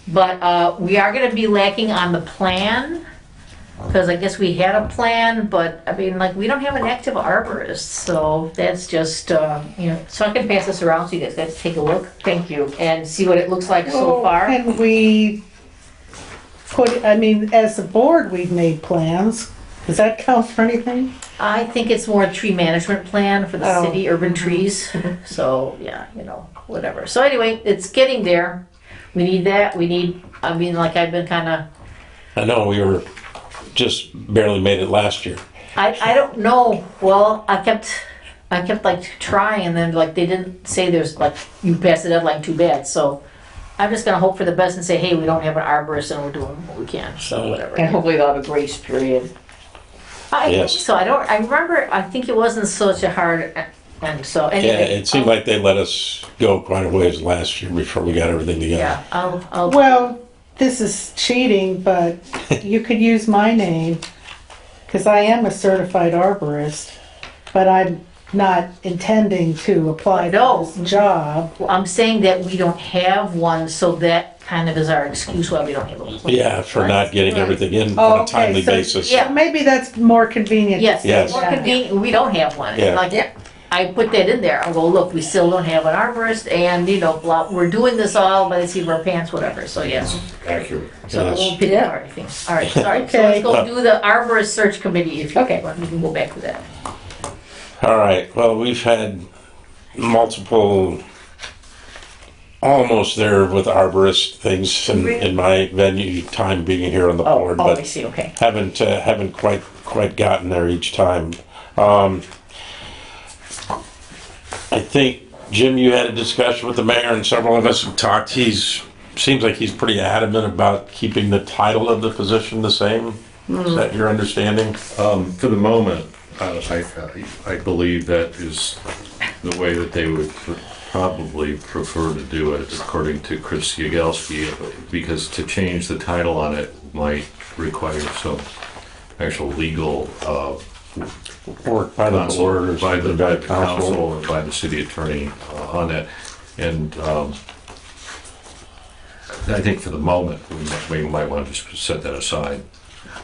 But we are gonna be lacking on the plan, because I guess we had a plan, but I mean, like, we don't have an active arborist, so that's just, you know, so I can pass this around so you guys take a look Thank you. and see what it looks like so Well, far. Can we put, I mean, as a board, we've made plans. Does that count for anything? I think it's more a tree management plan for the Oh. city, urban trees, so, yeah, you know, whatever. So anyway, it's getting there. We need that, I mean, like, I've been kinda I know we were just barely made it last year. I don't know. Well, I kept like trying, and then like they didn't say there's like you passed the deadline too bad. So I'm just gonna hope for the best and say, hey, we don't have an arborist and we're doing what we can. So whatever. And hopefully they'll have a grace period. I Yes. think so. I remember. I think it wasn't such a hard. And so Yeah, anyway. it seemed like they let us go quite a ways last year before we got everything together. Yeah. I'll. Well, this is cheating, but you could use my name, because I am a certified arborist, but I'm not intending to apply No. for this job. I'm saying that we don't have one, so that kind of is our excuse why we don't have a plan. Yeah, for not getting Right. everything in Oh, on a okay, timely so- basis. Yeah. Maybe that's more convenient. Yes, Yes. more convenient. We don't have one. Yeah. Like, I put that in there. I go, look, we still don't have an arborist, and you know, blah, we're doing this all by the seat of our pants, whatever. So yeah, Accurate. so Yes. we'll pick apart anything. All right, sorry. So Okay. let's go do the arborist search committee if you want. We can go back to that. All right, well, we've had multiple, almost there with arborist things in my venue time being here on the board, Oh, I but see, okay. haven't quite gotten there each time. I think, Jim, you had a discussion with the mayor and several of us have talked. Seems like he's pretty adamant about keeping the title of the position the same. Is that your understanding? For the moment, I believe that is the way that they would probably prefer to do it, according to Chris Yagelski, because to change the title on it might require some actual legal Work by the board or by the by council or by the city attorney on that. And I think for the moment, we might want to just set that aside.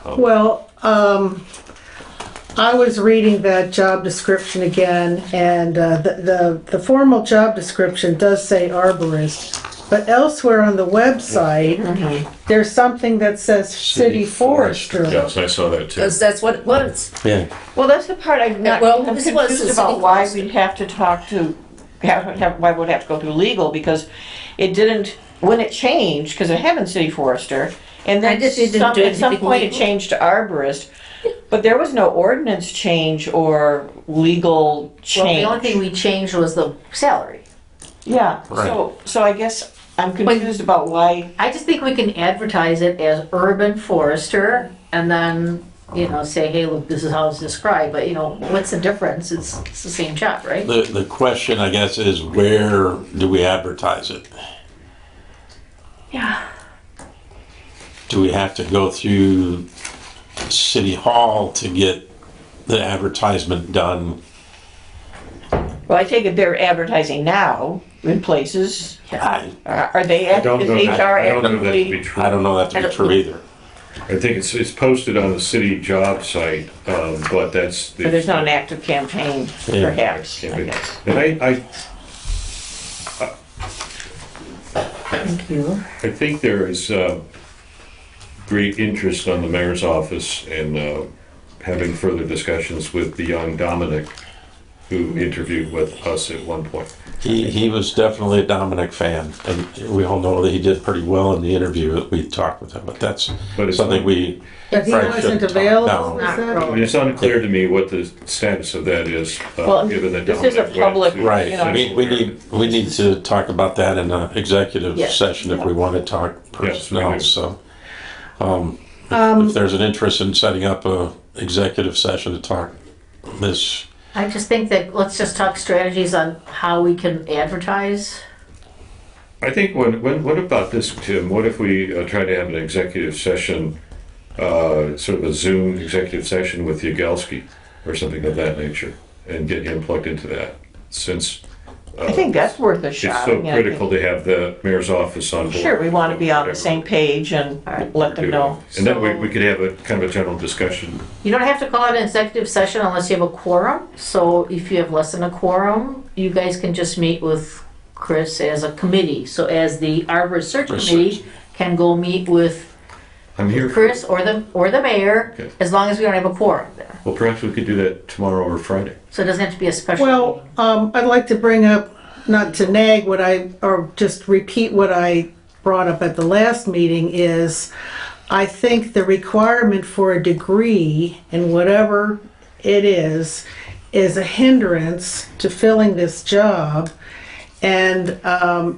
Well, I was reading that job description again, and the formal job description does say arborist, but elsewhere on the website, there's something that says city forester. Yes, I saw that too. Because that's what it was. Yeah. Well, that's the part I'm not, Well, I'm this was confused the about city why council. we'd have to talk to, why would have to go through legal, because it didn't, when it changed, because it had been city forester, and then I just didn't do at some anything point it legal. changed to arborist, but there was no ordinance change or legal Well, the change. only thing we changed was the salary. Yeah, Right. so I guess I'm confused about why, I just think we can advertise it as urban forester, and then you know say, hey, look, this is how it's described. But you know, what's the difference? It's the same job, right? The question, I guess, is where do we advertise it? Yeah. Do we have to go through City Hall to get the advertisement done? well, I take it they're advertising now, in places. I Are they, I don't is know that, HR I don't know that to be actively? true. don't know that to be true either. I think it's posted on the city job site, but that's. But there's not an active campaign, Yeah. perhaps, I guess. And Thank you. I think there is great interest on the mayor's office in having further discussions with the young Dominic, who interviewed with us at one point. He was definitely a Dominic fan, and we all know that he did pretty well in the interview that we talked with him, but that's But it's something we. But he Right, wasn't shouldn't talk available, down. was I that? mean, it's unclear to me what the status of that is, Well, given that this is a Dominic went public- to- Right, You know, we need to talk about that in an executive Yes. session if we want to talk personnel, we do. so. If there's an interest in setting up a executive session to talk this, I just think that, let's just talk strategies on how we can advertise. I think what about this, Tim? What if we try to have an executive session, sort of a Zoom executive session with Yagelski or something of that nature, and get him plugged into that? Since I think that's worth a it's shot. so I mean, I think- critical to have the mayor's office on board. Sure, we want to be on the Whatever same page and Alright. let them know. And then So- we could have a kind of a general discussion. You don't have to call it an executive session unless you have a quorum. So if you have less than a quorum, you guys can just meet with Chris as a committee. So as the Arborist Search Research. Committee can go meet with I'm here. Chris or the mayor, Okay. as long as we don't have a quorum there. Well, perhaps we could do that tomorrow or Friday. So it doesn't have to be a special Well, meeting. I'd like to bring up, not to nag or just repeat what I brought up at the last meeting is, I think the requirement for a degree in whatever it is a hindrance to filling this job. And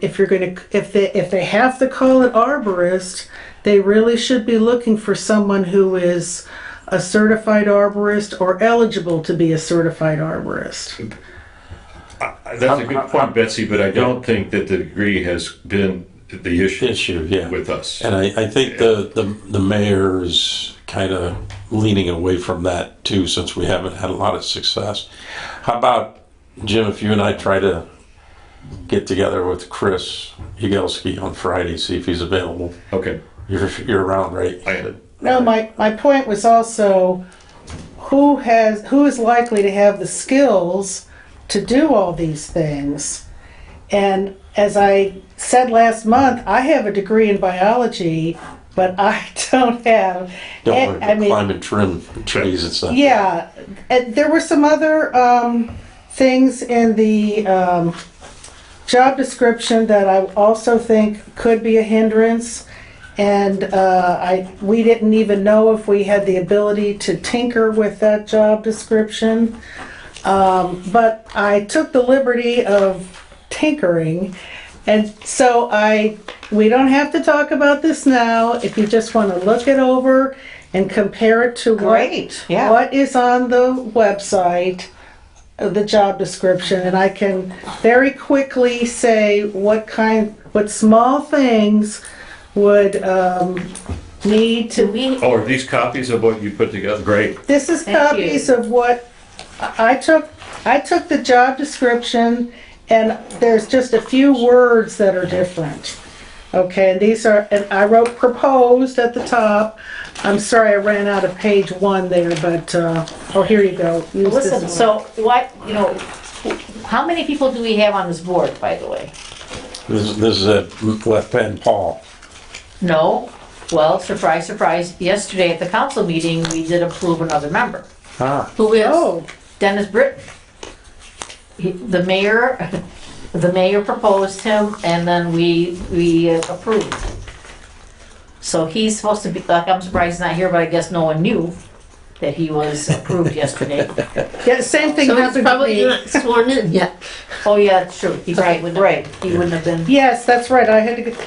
if they have to call it arborist, they really should be looking for someone who is a certified arborist or eligible to be a certified arborist. That's a good point, Betsy, but I don't think that the degree has been the issue yeah. with us. And I think the mayor is kind of leaning away from that too, since we haven't had a lot of success. How about, Jim, if you and I try to get together with Chris Yagelski on Friday, see if he's available. Okay. You're around, right? I am. No, my point was also who is likely to have the skills to do all these things. And as I said last month, I have a degree in biology, but I don't have. Don't I mean, climb and trim trees and stuff. yeah, and there were some other things in the job description that I also think could be a hindrance. And we didn't even know if we had the ability to tinker with that job description. But I took the liberty of tinkering. And so we don't have to talk about this now. If you just want to look it over and compare it to Great, yeah. what is on the website, the job description, and I can very quickly say what small things would need to be. Oh, are these copies of what you put together? Great. This is Thank copies you. of what I took. I took the job description, and there's just a few words that are different. Okay, and I wrote proposed at the top. I'm sorry I ran out of page 1 there, but here you go. Use this Listen, one. so how many people do we have on this board, by the way? This is a left hand Paul. No. Well, surprise, surprise, yesterday at the council meeting, we did approve another member. Ah, Who is Oh, Dennis Britton. The mayor proposed him, and then we approved. So he's supposed to be, like, I'm surprised he's not here, but I guess no one knew that he was approved yesterday. yeah, same thing So he's happened to probably me. not sworn in yet. Oh, yeah, it's true. He probably wouldn't Right. he wouldn't have been. Yes, that's right. I had to go.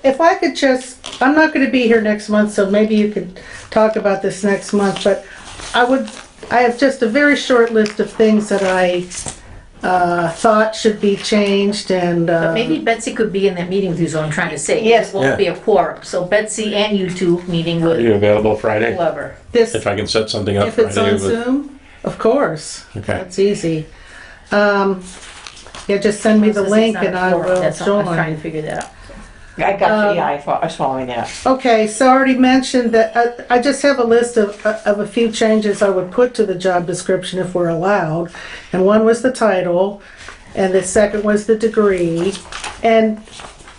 If I could just, I'm not going to be here next month, so maybe you could talk about this next month, but I have just a very short list of things that I thought should be changed, and Maybe Betsy could be in that meeting with you, is what I'm trying to say. Yes. It won't be a quorum. So Betsy and you two meeting are with you available Friday? whoever. this, If I can set something up if it's Friday. on Zoom, of course. Okay. That's easy. Yeah, just send me the Since it's link not and a I forum, will that's all. I was trying join. to figure that out. I got you, yeah, I was following that. Okay, so I already mentioned that I just have a list of a few changes I would put to the job description if we're allowed. And one was the title, and the second was the degree. And,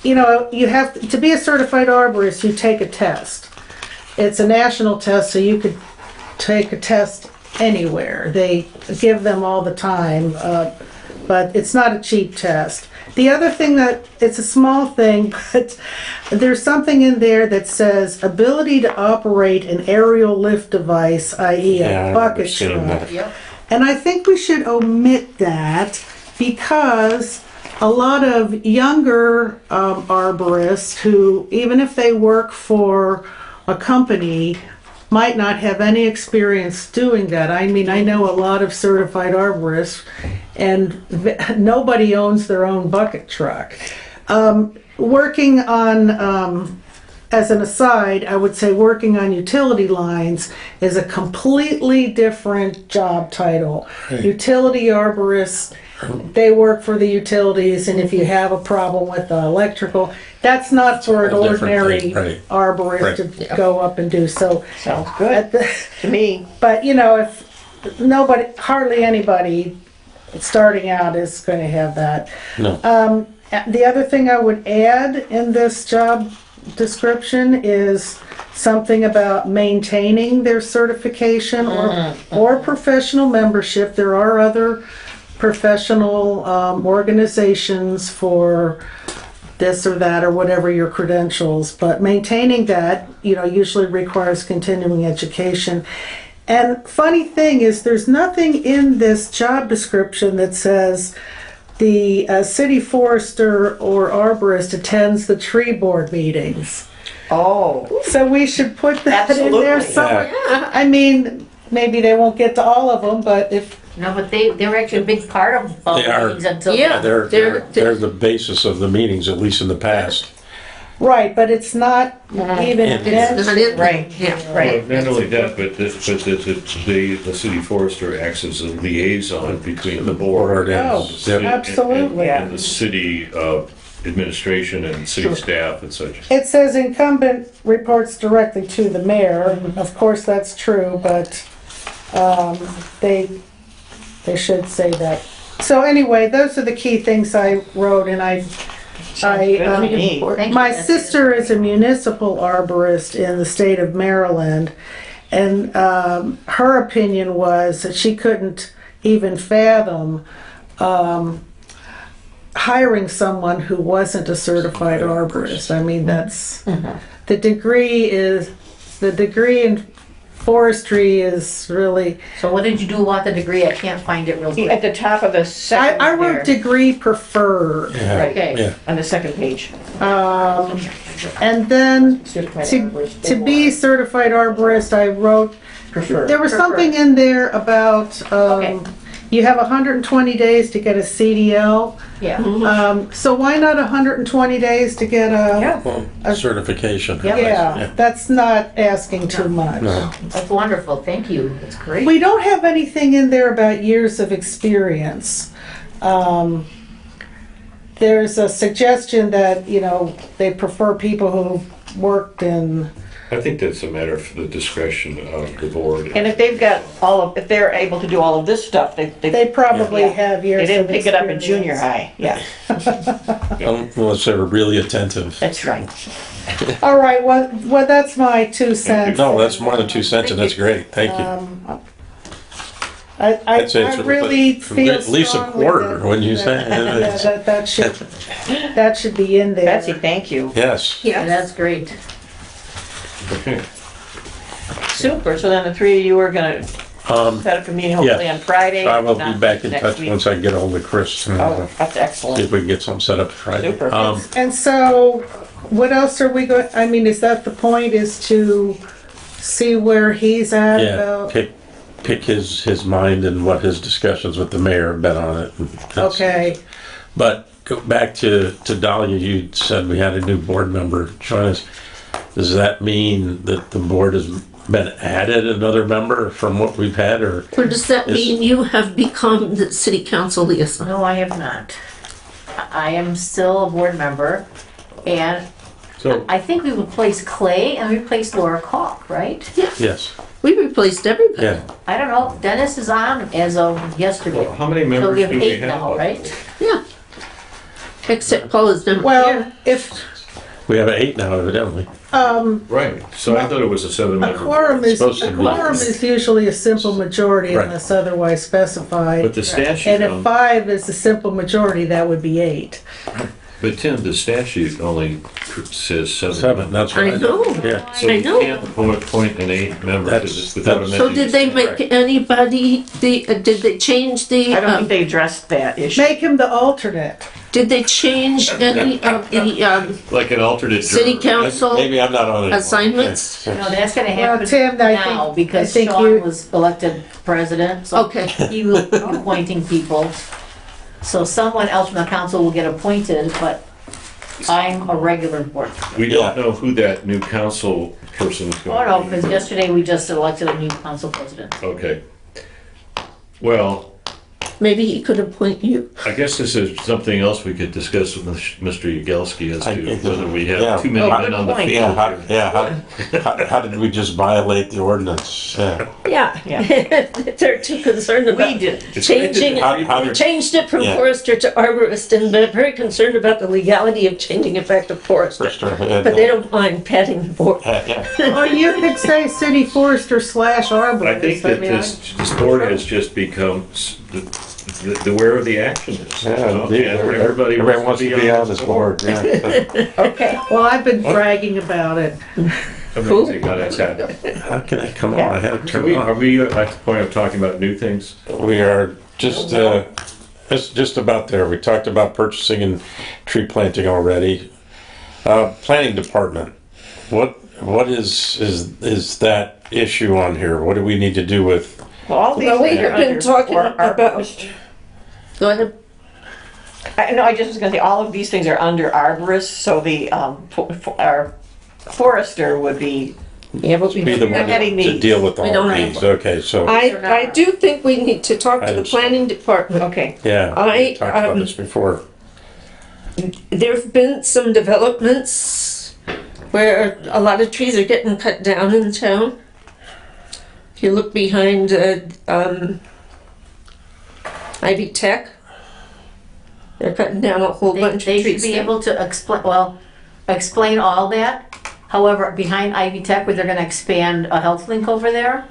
you know, you have, to be a certified arborist, you take a test. It's a national test, so you could take a test anywhere. They give them all the time, but it's not a cheap test. The other thing that, it's a small thing, but there's something in there that says ability to operate an aerial lift device, i.e. Yeah, I a remember bucket seeing truck. that. Yep. And I think we should omit that because a lot of younger arborists who, even if they work for a company, might not have any experience doing that. I mean, I know a lot of certified arborists and nobody owns their own bucket truck. Working on, as an aside, I would say working on utility lines is a completely different job title. Utility arborists, they work for the utilities, and if you have a problem with the electrical, that's not for an whole different ordinary thing, right. arborist to go up and do. So, Sounds good at the, to me. but you know, if nobody, hardly anybody starting out is going to have that. No. The other thing I would add in this job description is something about maintaining their certification or professional membership. There are other professional organizations for this or that or whatever your credentials, but maintaining that, you know, usually requires continuing education. And funny thing is, there's nothing in this job description that says the city forester or arborist attends the tree board meetings. Oh, So we should put that in there Absolutely. somewhere. I mean, maybe they won't get to all of them, but if, No, but they're actually a big part of all They are. meetings until. Yeah. They're the basis of the meetings, at least in the past. right, but it's not even It's It's not mentioned. in, right, yeah. right. Not only that, but the city forester acts as a liaison between the board Oh, Yep. absolutely. and the city administration and city staff and such. It says incumbent reports directly to the mayor. Of course, that's true, but they should say that. So anyway, those are the key things I wrote, and Good to me. Thank you, my Nancy. sister is a municipal arborist in the state of Maryland, and her opinion was that she couldn't even fathom hiring someone who wasn't a certified arborist. I mean, that's the degree in forestry is really. So what did you do about the degree? I can't find it real At quick. the top of the second I wrote there, degree preferred, Yeah. Okay. Yeah. on the second page. and then Certified to arborist to be or certified arborist, I wrote. preferred. There was something in there about Okay. you have 120 days to get a CDL. Yeah. So why not 120 days to get a? Yeah. Well, certification. Yeah. Yeah, that's not asking too much. No. That's wonderful. Thank you. That's great. We don't have anything in there about years of experience. There's a suggestion that, you know, they prefer people who've worked in. I think that's a matter for the discretion of the board. And if they've got if they're able to do all of this stuff, They probably Yeah. have They years. didn't of pick it up in junior experience. high, yeah, Unless they were really attentive. that's right. All right. Well, that's my 2 cents. No, that's more than 2 cents, and that's great. Thank you. I I'd say it's really feel at least a strongly quarter that- when you say that, that should be in there. Betsy, thank you. yes. Yeah, that's great. Okay. Super, so then the three of you are gonna set up a meeting hopefully on Friday. I will if be not back in next touch week. once I get a hold of Chris and Oh, that's see excellent. if we can get something set up Friday. Super. And so, what else are we going? I mean, is that the point? Is to see where he's at? Yeah, about- pick his mind and what his discussions with the mayor have been on it. And that's- Okay. But go back to Dahlia, you said we had a new board member join us. Does that mean that the board has been added another member from what we've had, or? Or does that Is- mean you have become the city council liaison? No, I have not. I am still a board member, and So, I think we replaced Clay and we replaced Laura Kalk, right? Yes, We replaced everybody. yeah. I don't know, Dennis is on as of yesterday. how many So members we have do we 8 have? now, right? Yeah. Except Paul is number Well, here. if We have 8 now, evidently. Right, so I thought it was a a 7-member. quorum is, supposed to a be. quorum is usually a simple majority Right. unless otherwise specified. But the statute, And if 5 is a simple majority, that would be 8. but Tim, the statute only says 7. 7, that's what I know. Yeah. So I you know. can't appoint an 8th member That's- without that's- So amending. did they make anybody, did they change the, I don't think they addressed that issue. Make him the alternate. did they change any of the, Like an alternate city juror. council Maybe I'm not on it. assignments? No, that's gonna Well, happen Tim, now because I think Sean you- was elected president, so Okay. he will be appointing people. So someone else from the council will get appointed, but I'm a regular board. We don't know who that new council person is Oh, going no, to be. because yesterday we just elected a new council president. Okay. Well, Maybe he could appoint you. I guess this is something else we could discuss with Mr. Yagelski as I- to whether we yeah. have too many Oh, men on the good point. field. How did we just violate the ordinance? Yeah. Yeah. Yeah. They're too concerned about We did. changing, How- we changed it from Yeah. forester to arborist and they're very concerned about the legality of changing it back to forester. But they don't mind patting the board. Yeah. Or you could say city forester / arborist. I think that mean, this board has just become the where of the action is. Yeah, indeed. Everybody wants to be on this board. Yeah. Okay. Well, I've been bragging about it. Amazing how that's happened. How can I come on? I had to turn it Are on. we at the point of talking about new things? We are just about there. We talked about purchasing and tree planting already. Planning department. What is that issue on here? What do we need to do with? Well, all these Well, we've are been under talking for our- about, go ahead. No, I just was gonna say, all of these things are under arborist, so the, our forester would be, Yeah, but we Be the one heading to these. deal with We all don't of have these. Okay, so I do think we need to talk to the Items. planning department. okay. yeah, I, we talked about um, this before. There've been some developments where a lot of trees are getting cut down in town. If you look behind Ivy Tech, they're cutting down a whole bunch of They should trees. be there. able to explain all that. However, behind Ivy Tech, where they're gonna expand a health link over there.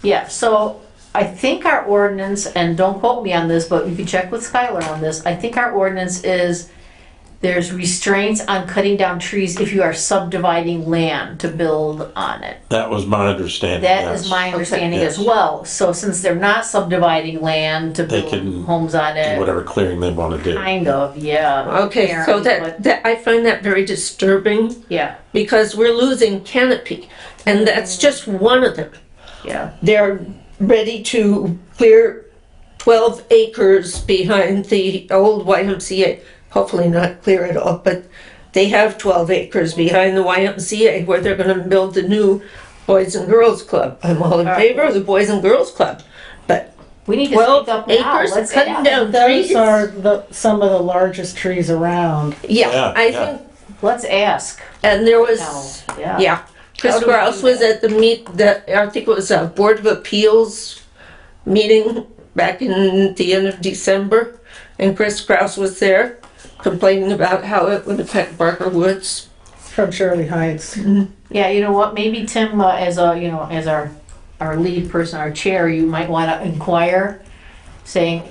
Yeah, so I think our ordinance, and don't quote me on this, but you can check with Skylar on this, I think our ordinance is there's restraints on cutting down trees if you are subdividing land to build on it. That was my understanding. That yes. is my understanding as Yes. well. So since they're not subdividing land to They build can homes on it, Whatever clearing they want to do. kind of, yeah. Okay, so apparently, but- that I find that very disturbing Yeah, because we're losing canopy, and that's just one of them. yeah. They're ready to clear 12 acres behind the old YMCA. Hopefully not clear it all, but they have 12 acres behind the YMCA where they're going to build the new Boys and Girls Club. I'm all in favor of the Boys and Girls Club, but We need to 12 speak up now. acres Let's cutting ask. down Those trees. are some of the largest trees around. Yeah, Yeah, I yeah. think, Let's ask. and there was, No, yeah. yeah. Chris How do we Grouse do was that? at the I think it was a Board of Appeals meeting back in the end of December, and Chris Grouse was there complaining about how it would affect Barker Woods. From Shirley Heights. Yeah, you know what, maybe Tim, as our lead person, our chair, you might wanna inquire, saying,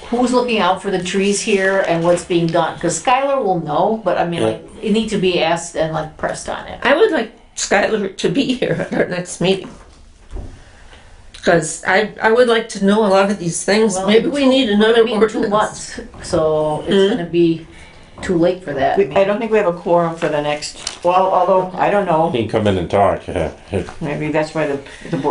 who's looking out for the trees here and what's being done? Cause Skylar will know, but I mean, like, it need to be asked and like pressed on it. I would like Skylar to be here at our next meeting. Because I would like to know a lot of these things. Well, Maybe we need another Maybe 2 ordinance. months, so it's gonna be too late for that. I don't think we have a quorum for the next, well, although, I don't know, He can come in and talk. Yeah. maybe that's why the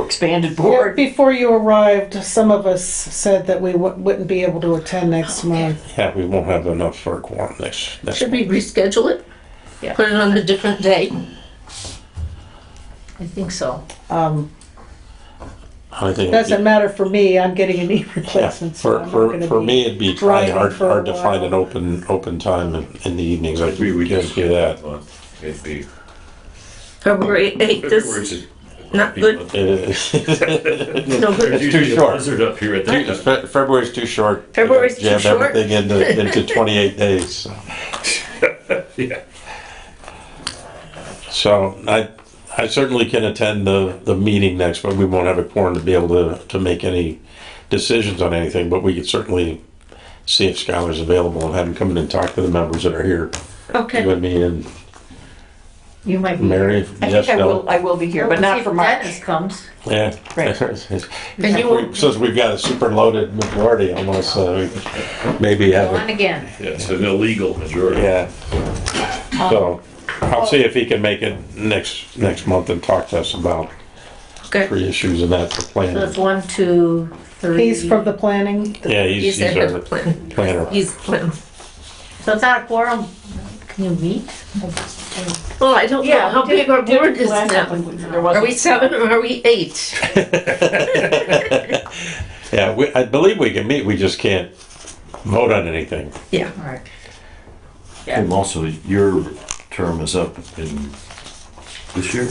expanded Yeah, board. before you arrived, some of us said that we wouldn't be able to attend next month. Yeah, we won't have enough for a quorum next. Should we reschedule it? Yeah. Put it on a different day? I think so. I think. Doesn't matter for me, I'm getting a knee Yeah, replacement, so I'm not gonna for be me, it'd be driving hard for a hard to find an while. open time in the evenings. I We can just guarantee that. It'd be. February 8th February's is a- not good. No good. There's too usually a short. blizzard up here at the. February's too short. February's too Jam short? everything into 28 days. So. Yeah. So I certainly can attend the meeting next, but we won't have a quorum to be able to make any decisions on anything, but we could certainly see if Skylar's available and have him come in and talk to the members that are here. You Okay. and me and You might be. Mary. I Yes, think no. I will be here, but not for March. Dennis comes. Yeah. Right. And you won't, Since we've got a super loaded majority almost, maybe have Go on a, again. Yeah, it's an illegal majority. yeah. So I'll see if he can make it next month and talk to us about okay. three issues and that for So planning. it's 1, 2, 3. He's from the planning. Yeah, He's he's the head our of the plan. planner. He's the plan. So it's not a quorum. Can you meet? Well, I don't know Yeah, how big our board is Last now. time there Are we wasn't. 7 or are we 8? Yeah, I believe we can meet, we just can't vote on anything. Yeah. All right. And also, your term is up in this year?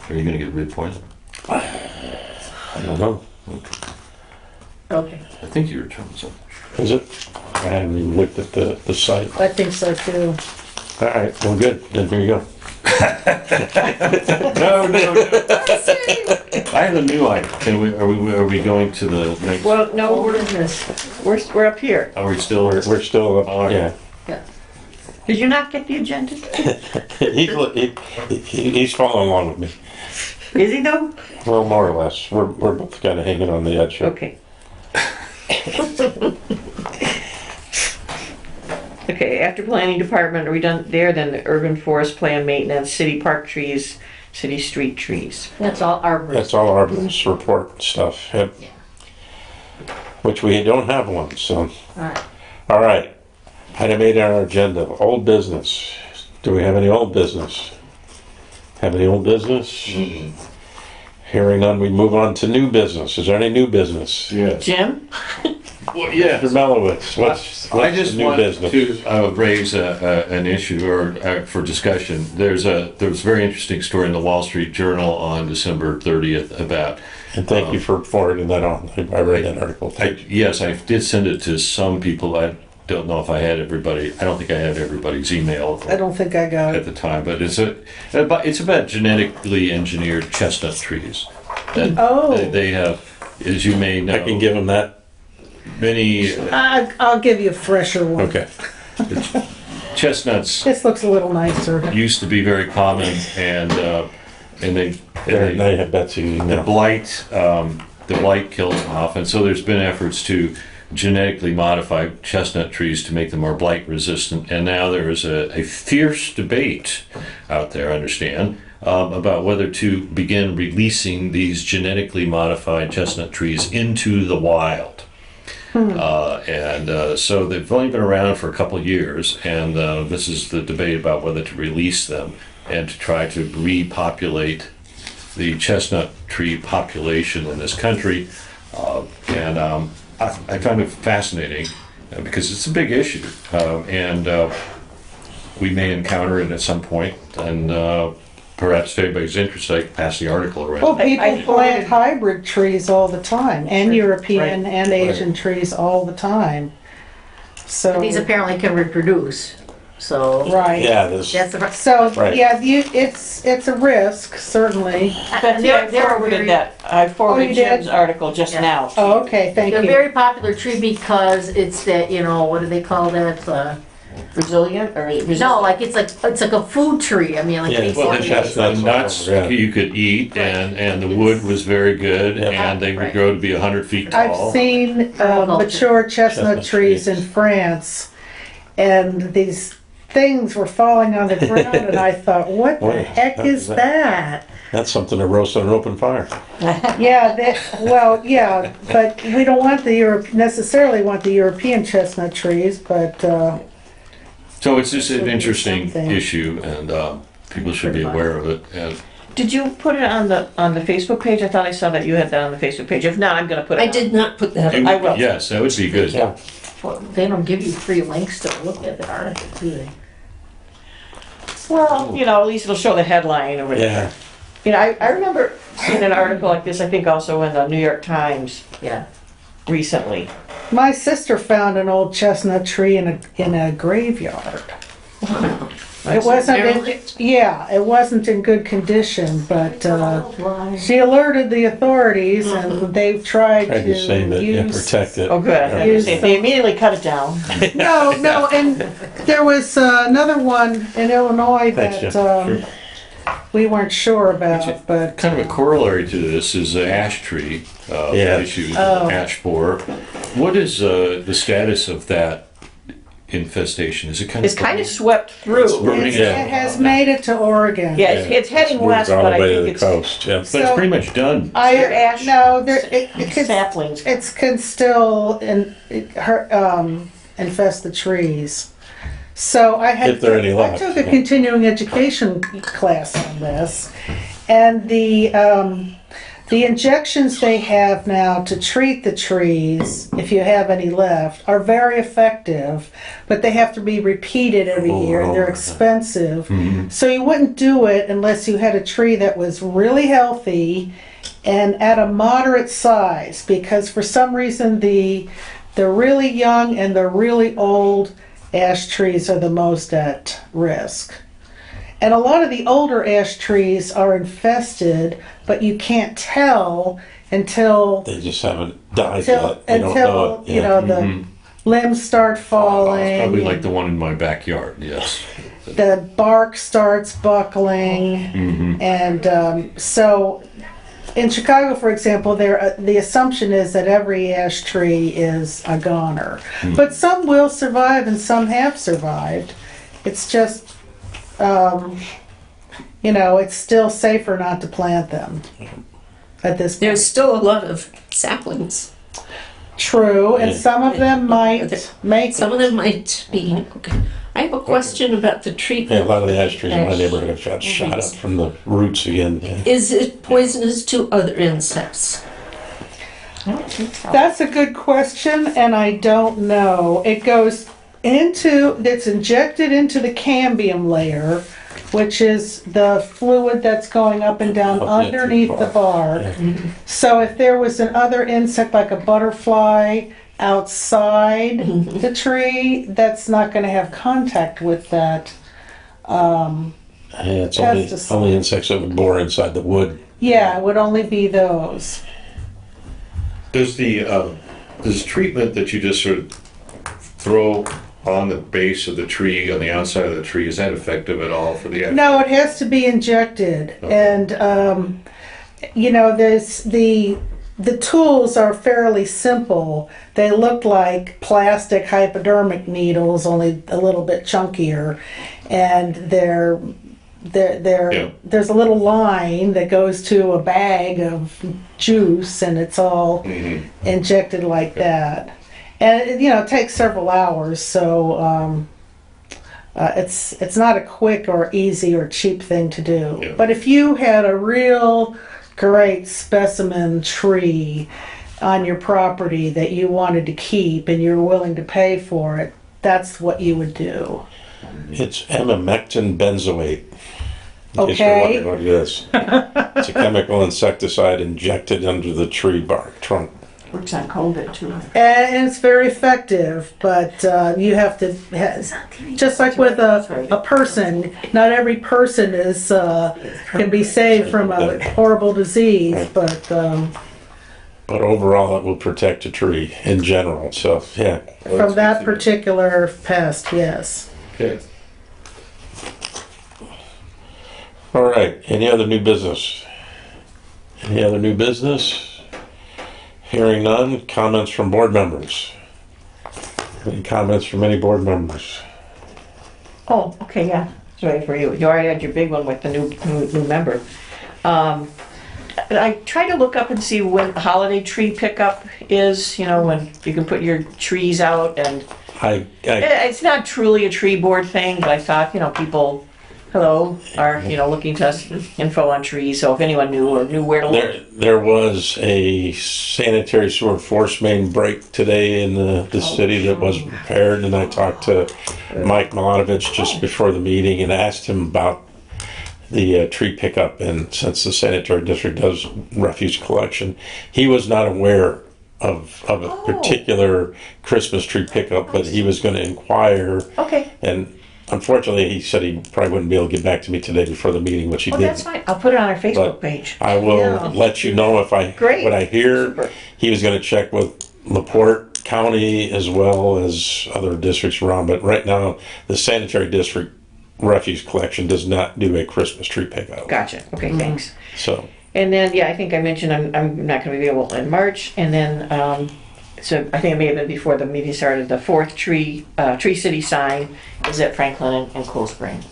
Are you gonna get reappointed? I don't know. Okay. I think your term is up. Is it? I haven't even looked at the site. I think so too. All right, well, good, then here you go. No. I have a new item. Are we going to the next? Well, no, What is this? we're up here. Are we still? We're still, yeah. Did you not get the agenda? He's following along with me. Is he though? Well, more or less. We're both kind of hanging on the edge here. Okay. Okay, after planning department, are we done there? Then the urban forest plan maintenance, city park trees, city street trees. That's all arbor. That's all our report stuff, yep. Which we don't have one, so. All right. All right. Item 8 on our agenda, old business. Do we have any old business? Have any old business? Hearing none, we move on to new business. Is there any new business? Yes. Jim? Well, yes. Mr. Melowitz, what's I the just new want business? to raise an issue or for discussion. There was a very interesting story in the Wall Street Journal on December 30th about. And thank you for forwarding that on. I read that article. Yes, I did send it to some people. I don't know if I had everybody. I don't think I had everybody's email I don't think I got at it. the time, but it's about genetically engineered chestnut trees. That Oh. they have, as you may know, I can give him that? many I'll give you a fresher one. Okay. chestnuts This looks a little nicer. used to be very common, and There, they now you have Betsy. the No. blight kills them off, and so there's been efforts to genetically modify chestnut trees to make them more blight resistant. And now there is a fierce debate out there, I understand, about whether to begin releasing these genetically modified chestnut trees into the wild. So they've only been around for a couple of years, and this is the debate about whether to release them and to try to repopulate the chestnut tree population in this country. I find it fascinating because it's a big issue, and we may encounter it at some point. And perhaps if anybody's interested, I can pass the article around. Well, people I plant hybrid trees all the time, and European Right. and Asian trees all the time. So, These apparently can reproduce. So right. Yeah, this. that's the. So, Right. yeah, it's a risk, certainly. Betsy, I They're forwarded very- that. I Oh, forwarded you did? Jim's article just Yeah. now. Oh, okay, thank They're a you. very popular tree because it's that, what do they call that? Resilient or resistant? No, like it's like a food tree. I mean, like Yeah, they well, say- the chestnuts The nuts all over, yeah. you could eat, and the wood was very good, Yeah. and they would Right. grow to be 100 feet I've tall. seen Permaculture. mature chestnut Chestnut trees trees. in France, and these things were falling on the ground, and I thought, what the What heck is is that? that? That's something to roast on an open fire. Yeah, yeah, but we don't want necessarily want the European chestnut trees, but So it's just an Would be interesting something. issue, and people should be aware of it. And Did you put it on the Facebook page? I thought I saw that you had that on the Facebook page. If not, I'm gonna put it I on. did not put that It on. would- I will. Yes, that would be good. Yeah. Well, they don't give you free links to look at the article, do they? Well, at least it'll show the headline or whatever. Yeah. I remember seeing an article like this, I think also in the New York Times Yeah. recently. My sister found an old chestnut tree in a graveyard. It wasn't, it wasn't in good condition, but she alerted the authorities and they've tried Tried to save to it, yeah, use. protect it. Oh, good. I was gonna Use say, some- they immediately cut it down. No, and there was another one in Illinois Thanks, that Jim. we weren't sure about, but Kind of a corollary to this is the ash tree Yeah. issue, ash borer. What is the status of that infestation? Is it kind of? It's kind of swept through. burning. it Yeah. has made it to Oregon. Yeah, it's heading Moved west, all but the I way to think the it's coast, yeah. But it's So- pretty much done. They're ash No, it could, saplings. it can still infest the trees. So If there are any I left, took a yeah. continuing education class on this, and the injections they have now to treat the trees, if you have any left, are very effective, but they have to be repeated every year and they're expensive. So you wouldn't do it unless you had a tree that was really healthy and at a moderate size, because for some reason the really young and the really old ash trees are the most at risk. And a lot of the older ash trees are infested, but you can't tell until They just haven't died yet. They don't know until it. Yeah. the limbs start falling, Probably like the one in my backyard. Yes. the bark starts buckling, and so in Chicago, for example, the assumption is that every ash tree is a goner, but some will survive and some have survived. It's just it's still safer not to plant them at this point. There's still a lot of saplings. True, and Yeah. some of them might make Some of them might be, okay. I have a question about the Yeah, a treatment. lot of the ash trees in my neighborhood have got shot up from the roots again. Yeah. Is it poisonous to other insects? That's a good question, and I don't know. It's injected into the cambium layer, which is the fluid that's going up and down Up that underneath the bark. Yeah. So if there was another insect like a butterfly outside the tree, that's not going to have contact with that. Yeah, it's only, Pesticide. only insects that would bore inside the wood. Yeah, it would only be those. Does does treatment that you just sort of throw on the base of the tree, on the outside of the tree, is that effective at all for the ash? No, it has to be injected, and there's the tools are fairly simple. They look like plastic hypodermic needles, only a little bit chunkier, and they're Yeah. there's a little line that goes to a bag of juice, and it's all injected like that. And it takes several hours, so it's not a quick or easy or cheap thing to do. Yeah. But if you had a real great specimen tree on your property that you wanted to keep and you're willing to pay for it, that's what you would do. It's amamectin benzoate. In case you're Okay. wondering what it is. It's a chemical insecticide injected under the tree bark trunk. Works on COVID too. And it's very effective, but you have to, just like with a person, not every person can be saved from a horrible disease, but But overall, it will protect a tree in general. So, yeah. from that particular pest, yes. Okay. All right. Any other new business? Any other new business? Hearing none. Comments from board members? Any comments from any board members? Oh, okay, yeah. Sorry for you. You already had your big one with the new member. I tried to look up and see when holiday tree pickup is, when you can put your trees out, and I it's not truly a tree board thing, but I thought, people hello, are, looking to us info on trees, so if anyone knew or knew where to look. There was a sanitary sewer force main break today in the city that was repaired, and I talked to Mike Milanovich just before the meeting and asked him about the tree pickup, and since the sanitary district does refuse collection, he was not aware of a particular Christmas tree pickup, but he was going to inquire, Okay, and unfortunately he said he probably wouldn't be able to get back to me today before the meeting, which he well, did. that's fine, I'll put it on our Facebook But page. I will Yeah. let you know if Great. what I hear. Super. He was going to check with LaPorte County as well as other districts around, but right now the sanitary district refuse collection does not do a Christmas tree pickup. Gotcha, okay, thanks. So, And then, yeah, I think I mentioned I'm not gonna be available in March, and then, so I think it may have been before the meeting started, the fourth Tree City sign is at Franklin and Cool Spring.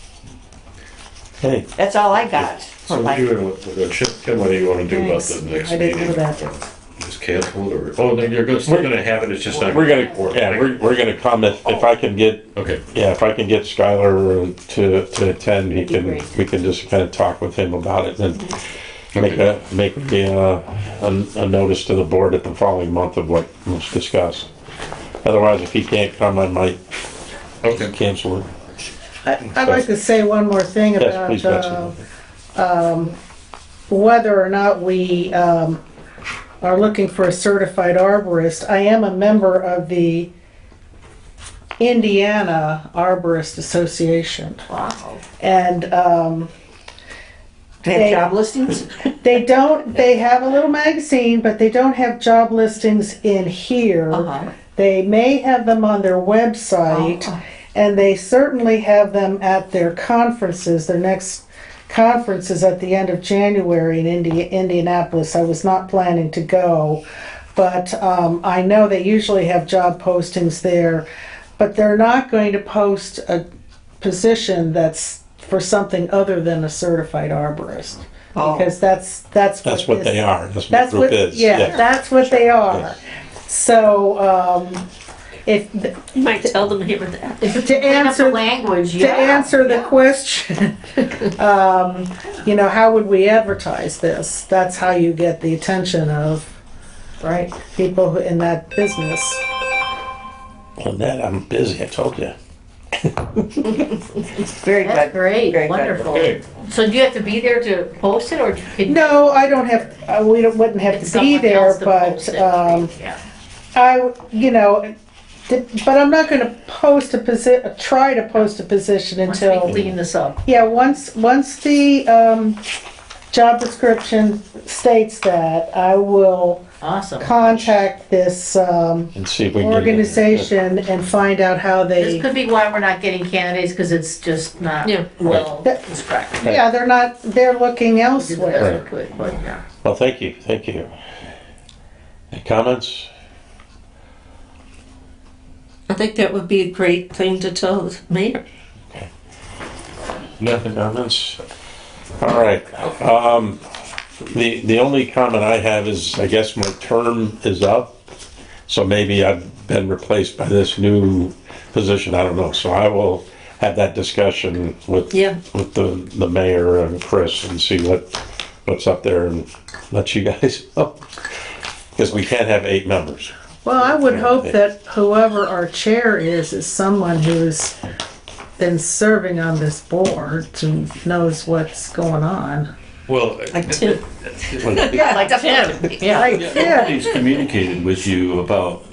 hey, That's all I got. So for my- Tim, what do you want to do about Thanks. the next I didn't meeting? know that. Just cancel it or, oh, then you're still gonna have it, it's just not. we're gonna come if I can get Okay, if I can get Skylar to attend, That'd be great. we can just kind of talk with him about it and Okay. make a notice to the board at the following month of what was discussed. Otherwise, if he can't come, I might okay. cancel it. I'd like to say one more thing Yes, about please, Betsy. whether or not we are looking for a certified arborist. I am a member of the Indiana Arborist Association. Wow. And They have job listings? they have a little magazine, but they don't have job listings in here. Uh-huh. They may have them on their website, Oh. and they certainly have them at their conferences. Their next conference is at the end of January in Indianapolis. I was not planning to go, but I know they usually have job postings there, but they're not going to post a position that's for something other than a certified arborist. Oh. Because that's What they are. That's what that's the group what, is. yeah, that's what they are. So, if, You might tell them here and there. If it's To clean up the answer- language, to yeah. answer the question, how would we advertise this? That's how you get the attention of, right, people who- in that business. On that, I'm busy. I told you. Very That's good. great, Very good. wonderful. Okay. So do you have to be there to post it, or can? No, I don't have, wouldn't have It's to be someone there, else to but, post it, yeah. but I'm not gonna try to post a position Once we until, clean this up. yeah, once the, job description states that, I will Awesome. contact this, And see if we can get it. organization and find out how This they, could be why we're not getting candidates, because it's just not Yeah. well That- described. yeah, they're looking elsewhere. Good, but yeah. Well, thank you. Any comments? I think that would be a great thing to tell the mayor. Nothing. Comments? All right. The only comment I have is, I guess my term is up, so maybe I've been replaced by this new position. I don't know. So I will have that discussion with Yeah. with the mayor and Chris and see what's up there and let you guys know, because we can't have 8 members. Well, I would hope that whoever our chair is someone who's been serving on this board and knows what's going on. Well, Like Tim. Yeah, Like Tim. yeah. nobody's communicated with you about,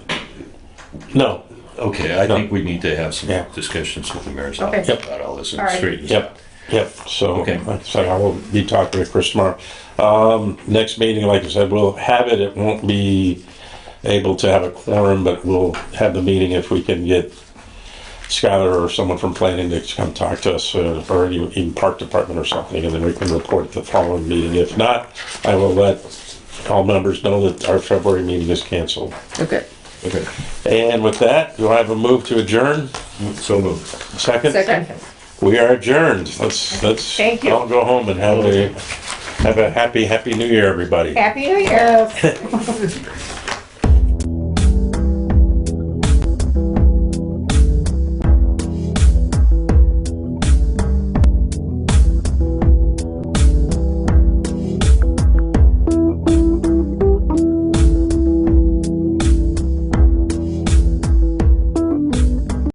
No. okay, I think we need to have some Yeah. discussions with the mayor's Okay. office about all this and All right. straighten this out. Yep. So, Okay. like I said, I will be talking to Chris tomorrow. Next meeting, like I said, we'll have it. It won't be able to have a quorum, but we'll have the meeting if we can get Skylar or someone from planning to come talk to us, or even park department or something, and then we can report at the following meeting. If not, I will let all members know that our February meeting is canceled. Okay. Okay, And with that, do I have a move to adjourn? so moved. Second? Second. We are adjourned. Let's Thank you. all go home and have a happy New Year, everybody. Happy New Year. Yes.